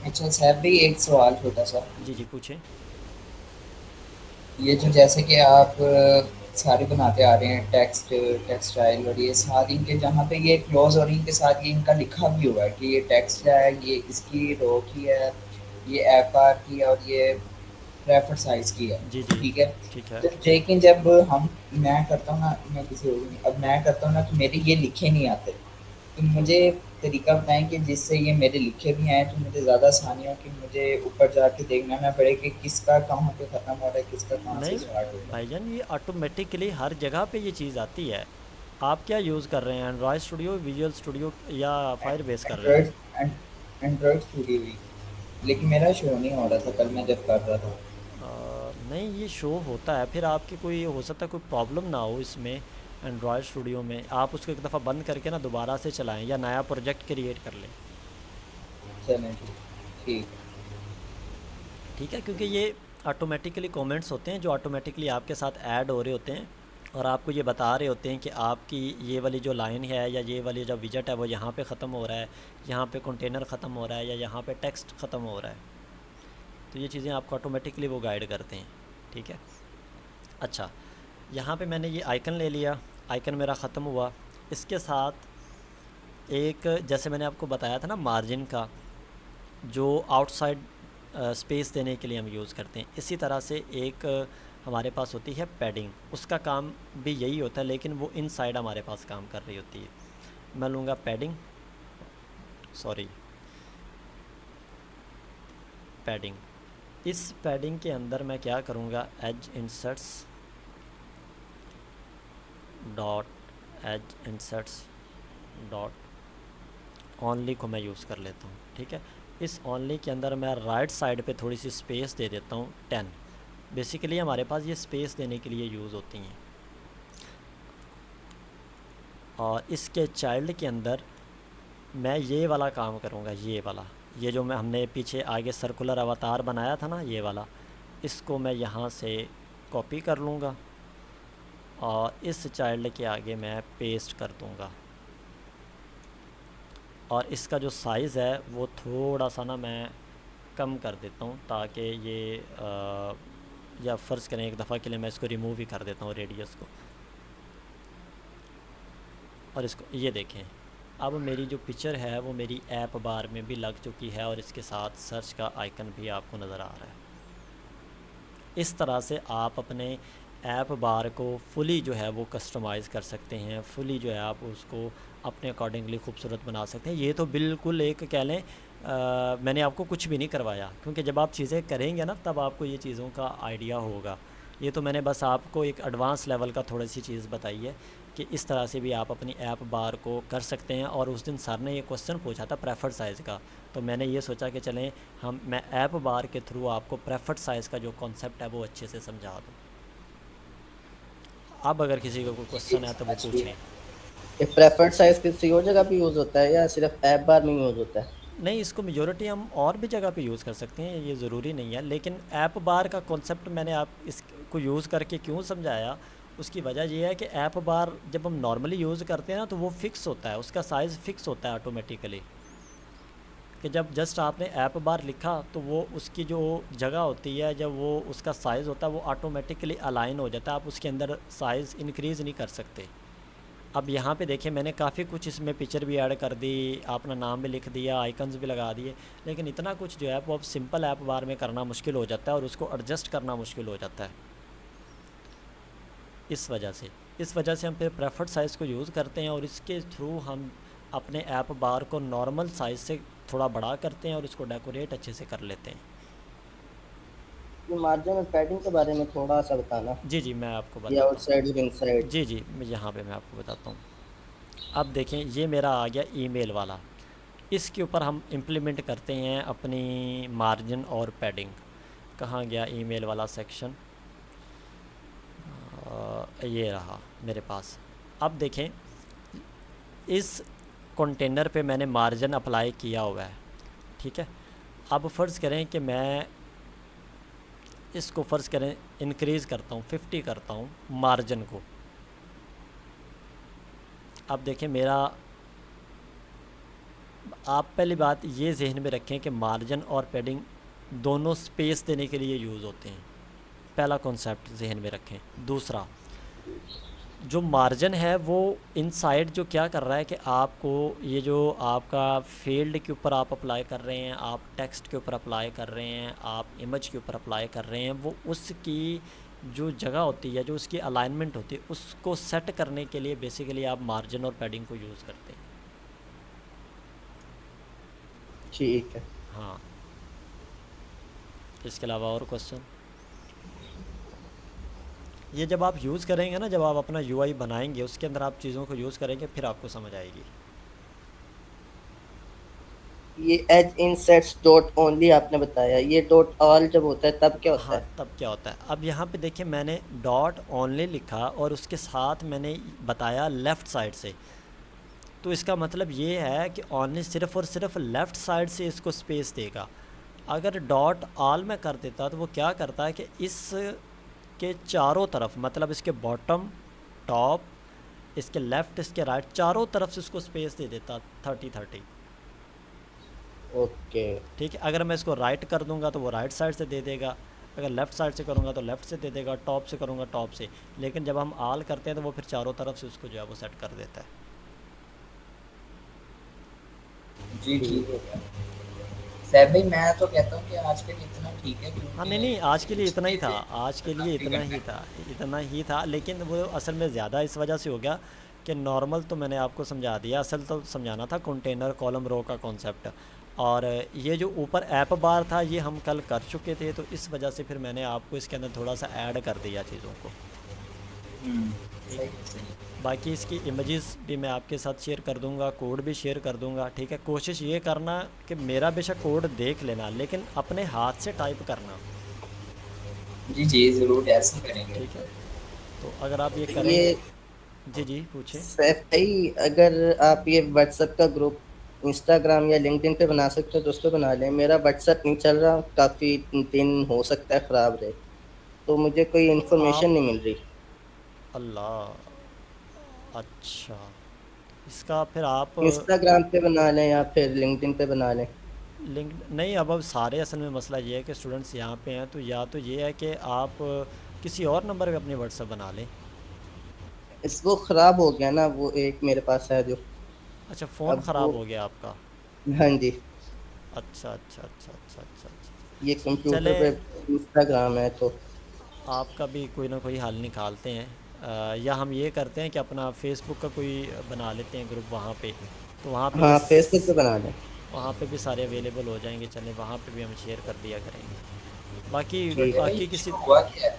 अच्छा साहब भी एक सवाल छोटा सा, जी जी पूछें। ये जो जैसे कि आप सारे बनाते आ रहे हैं टेक्स्ट टेक्सटाइल और ये सारी इनके जहाँ पे ये क्लोज और इनके साथ ये इनका लिखा भी हुआ है कि ये टेक्स्ट है, ये इसकी रो की है, ये एफ आर की है और ये रेफर साइज की है, जी जी ठीक है। ठीक है। तो लेकिन जब हम मैं करता हूँ ना, मैं किसी और नहीं, अब मैं करता हूँ ना तो मेरे ये लिखे नहीं आते, तो मुझे तरीका बताएं कि जिससे ये मेरे लिखे भी आए तो मुझे ज़्यादा आसानी हो कि मुझे ऊपर जाके देखना ना पड़े कि किसका कहाँ पे ख़त्म हो रहा है, किसका कहाँ से नहीं स्टार्ट हो रहा है। भाईजान, ये ऑटोमेटिकली हर जगह पे ये चीज़ आती है। आप क्या यूज़ कर रहे हैं, एंड्रॉयड स्टूडियो, विजुअल स्टूडियो या फायर बेस कर रहे हैं? एंड्रॉयड एंड्रॉयड स्टूडियो ही, लेकिन मेरा शो नहीं हो रहा था कल मैं जब कर रहा था। नहीं ये शो होता है, फिर आपकी कोई हो सकता है कोई प्रॉब्लम ना हो इसमें। एंड्रॉयड स्टूडियो में आप उसको एक दफ़ा बंद करके ना दोबारा से चलाएं, या नया प्रोजेक्ट क्रिएट कर लें, चलें ठीक। ठीक है। क्योंकि ये ऑटोमेटिकली कमेंट्स होते हैं जो ऑटोमेटिकली आपके साथ ऐड हो रहे होते हैं, और आपको ये बता रहे होते हैं कि आपकी ये वाली जो लाइन है या ये वाली जो विजेट है वो यहाँ पे ख़त्म हो रहा है, यहाँ पे कंटेनर ख़त्म हो रहा है, या यहाँ पे टेक्स्ट ख़त्म हो रहा है। तो ये चीज़ें आपको ऑटोमेटिकली वो गाइड करते हैं, ठीक है। अच्छा, यहाँ पे मैंने ये आइकन ले लिया, आइकन मेरा ख़त्म हुआ। इसके साथ एक जैसे मैंने आपको बताया था ना मार्जिन का, जो आउटसाइड स्पेस देने के लिए हम यूज़ करते हैं, इसी तरह से एक हमारे पास होती है पैडिंग, उसका काम भी यही होता है, लेकिन वो इनसाइड हमारे पास काम कर रही होती है। मैं लूँगा पैडिंग, सॉरी पैडिंग। इस पैडिंग के अंदर मैं क्या करूँगा, edge insets dot edge insets dot only को मैं यूज़ कर लेता हूँ, ठीक है। इस ओनली के अंदर मैं राइट साइड पे थोड़ी सी स्पेस दे देता हूँ 10। बेसिकली हमारे पास ये स्पेस देने के लिए यूज़ होती हैं। और इसके चाइल्ड के अंदर मैं ये वाला काम करूँगा, ये वाला, ये जो मैं हमने पीछे आगे सर्कुलर अवतार बनाया था ना, ये वाला, इसको मैं यहाँ से कॉपी कर लूँगा और इस चाइल्ड के आगे मैं पेस्ट कर दूँगा। और इसका जो साइज़ है वो थोड़ा सा ना मैं कम कर देता हूँ, ताकि ये या फ़र्ज़ करें एक दफ़ा के लिए मैं इसको रिमूव ही कर देता हूँ रेडियस को। और इसको ये देखें, अब मेरी जो पिक्चर है वो मेरी ऐप बार में भी लग चुकी है और इसके साथ सर्च का आइकन भी आपको नज़र आ रहा है। इस तरह से आप अपने ऐप बार को फुली जो है वो कस्टमाइज़ कर सकते हैं, फुली जो है आप उसको अपने अकॉर्डिंगली खूबसूरत बना सकते हैं। ये तो बिल्कुल एक कह लें मैंने आपको कुछ भी नहीं करवाया, क्योंकि जब आप चीज़ें करेंगे ना तब आपको ये चीज़ों का आइडिया होगा। ये तो मैंने बस आपको एक एडवांस लेवल का थोड़ी सी चीज़ बताई है कि इस तरह से भी आप अपनी ऐप बार को कर सकते हैं। और उस दिन सर ने ये क्वेश्चन पूछा था प्रेफर्ड साइज़ का, तो मैंने ये सोचा कि चलें मैं ऐप बार के थ्रू आपको प्रेफर्ड साइज़ का जो कॉन्सेप्ट है वो अच्छे से समझा दूँ। अब अगर किसी को कोई क्वेश्चन है तो वो समझ पूछें। गए। ये प्रेफर्ड साइज किसी और जगह पे यूज़ होता है या सिर्फ ऐप बार में यूज़ होता है? नहीं, इसको मेजॉरिटी हम और भी जगह पे यूज़ कर सकते हैं, ये ज़रूरी नहीं है। लेकिन ऐप बार का कॉन्सेप्ट मैंने आप इसको यूज़ करके क्यों समझाया, उसकी वजह ये है कि ऐप बार जब हम नॉर्मली यूज़ करते हैं ना तो वो फ़िक्स होता है, उसका साइज़ फ़िक्स होता है ऑटोमेटिकली। कि जब जस्ट आपने ऐप बार लिखा तो वो उसकी जो जगह होती है, जब वो उसका साइज़ होता है वो ऑटोमेटिकली अलाइन हो जाता है, आप उसके अंदर साइज़ इंक्रीज़ नहीं कर सकते। अब यहाँ पे देखिए मैंने काफ़ी कुछ इसमें पिक्चर भी ऐड कर दी, अपना नाम भी लिख दिया, आइकन्स भी लगा दिए, लेकिन इतना कुछ जो है वो अब सिंपल ऐप बार में करना मुश्किल हो जाता है और उसको एडजस्ट करना मुश्किल हो जाता है। इस वजह से हम फिर प्रेफर्ड साइज़ को यूज़ करते हैं और इसके थ्रू हम अपने ऐप बार को नॉर्मल साइज़ से थोड़ा बड़ा करते हैं और उसको डेकोरेट अच्छे से कर लेते हैं। ये मार्जिन और पैडिंग के बारे में थोड़ा सा बताना, जी मैं आपको ये बताता हूँ। आउटसाइड और इनसाइड। जी मैं यहाँ पे मैं आपको बताता हूँ। अब देखें ये मेरा आ गया ईमेल वाला, इसके ऊपर हम इम्प्लीमेंट करते हैं अपनी मार्जिन और पैडिंग। कहाँ गया ईमेल वाला सेक्शन, ये रहा मेरे पास। अब देखें इस कंटेनर पे मैंने मार्जिन अप्लाई किया हुआ है, ठीक है। अब फ़र्ज़ करें कि मैं इसको फ़र्ज़ करें इंक्रीज़ करता हूँ, 50 करता हूँ मार्जिन को। अब देखें मेरा, आप पहली बात ये जहन में रखें कि मार्जिन और पैडिंग दोनों स्पेस देने के लिए यूज़ होते हैं, पहला कॉन्सेप्ट जहन में रखें। दूसरा, जो मार्जिन है वो इनसाइड जो क्या कर रहा है कि आपको ये जो आपका फील्ड के ऊपर आप अप्लाई कर रहे हैं, आप टेक्स्ट के ऊपर अप्लाई कर रहे हैं, आप इमेज के ऊपर अप्लाई कर रहे हैं, वो उसकी जो जगह होती है, जो उसकी अलाइनमेंट होती है, उसको सेट करने के लिए बेसिकली आप मार्जिन और पैडिंग को यूज़ करते हैं। ठीक है। हाँ, इसके अलावा और क्वेश्चन? ये जब आप यूज़ करेंगे ना, जब आप अपना यूआई बनाएंगे उसके अंदर आप चीज़ों को यूज़ करेंगे फिर आपको समझ आएगी। ये एज इनसेट्स डॉट ओनली आपने बताया, ये डॉट ऑल जब होता है तब क्या होता हाँ, है? तब क्या होता है, अब यहाँ पे देखिए मैंने डॉट ओनली लिखा और उसके साथ मैंने बताया लेफ़्ट साइड से, तो इसका मतलब ये है कि ओनली सिर्फ़ और सिर्फ लेफ़्ट साइड से इसको स्पेस देगा। अगर डॉट ऑल में कर देता तो वो क्या करता है कि इस के चारों तरफ, मतलब इसके बॉटम, टॉप, इसके लेफ़्ट, इसके राइट, चारों तरफ से इसको स्पेस दे देता 30-30। ओके। ठीक है, अगर मैं इसको राइट कर दूंगा तो वो राइट साइड से दे देगा, अगर लेफ़्ट साइड से करूँगा तो लेफ़्ट से दे देगा, टॉप से करूँगा टॉप से। लेकिन जब हम ऑल करते हैं तो वो फिर चारों तरफ से उसको जो है वो सेट कर देता है। जी ठीक हो गया। सैफ भाई मैं तो कहता हूँ कि आज के लिए इतना ठीक है, हाँ क्योंकि नहीं, आज के लिए इतना ही था, आज के लिए काफ़ी घंटे इतना ही था। लेकिन वो असल में ज़्यादा इस वजह से हो गया कि नॉर्मल तो मैंने आपको समझा दिया, असल तो समझाना था कंटेनर कॉलम रो का कॉन्सेप्ट। और ये जो ऊपर ऐप बार था ये हम कल कर चुके थे, तो इस वजह से फिर मैंने आपको इसके अंदर थोड़ा सा ऐड कर दिया चीज़ों को। सही सही। बाकी इसकी इमेजेस भी मैं आपके साथ शेयर कर दूंगा, कोड भी शेयर कर दूंगा, ठीक है। कोशिश ये करना कि मेरा बेशक कोड देख लेना लेकिन अपने हाथ से टाइप करना, जी जी ज़रूर ऐसा करेंगे। ठीक है। तो अगर आप ये ये करेंगे। जी पूछें। सैफ भाई, अगर आप ये व्हाट्सएप का ग्रुप इंस्टाग्राम या लिंक्डइन पे बना सकते हो तो उस पर बना लें। मेरा व्हाट्सएप नहीं चल रहा, काफ़ी दिन हो सकता है ख़राब रहे, तो मुझे कोई इन्फॉर्मेशन आप, नहीं मिल रही। अल्लाह, अच्छा, इसका फिर आप इंस्टाग्राम पे बना लें या फिर लिंक्डइन पे बना लें। लिंक नहीं, अब सारे असल में मसला ये है कि स्टूडेंट्स यहाँ पे हैं, तो या तो ये है कि आप किसी और नंबर पे अपनी व्हाट्सएप बना लें। इस वो ख़राब हो गया ना, वो एक मेरे पास है जो। अच्छा, फ़ोन अब ख़राब वो हो गया आपका? हाँ जी, अच्छा अच्छा अच्छा अच्छा अच्छा ये अच्छा, कंप्यूटर चले पे इंस्टाग्राम है तो। आपका भी कोई ना कोई हल निकालते हैं। या हम ये करते हैं कि अपना फेसबुक का कोई बना लेते हैं ग्रुप वहाँ पे, तो वहाँ पे हाँ, बस फेसबुक पे बना लें। वहाँ पे भी सारे अवेलेबल हो जाएंगे, चलें वहाँ पे भी हम शेयर कर दिया करेंगे। बाकी ठीक है। भाई बाकी किसी इशू हुआ क्या है?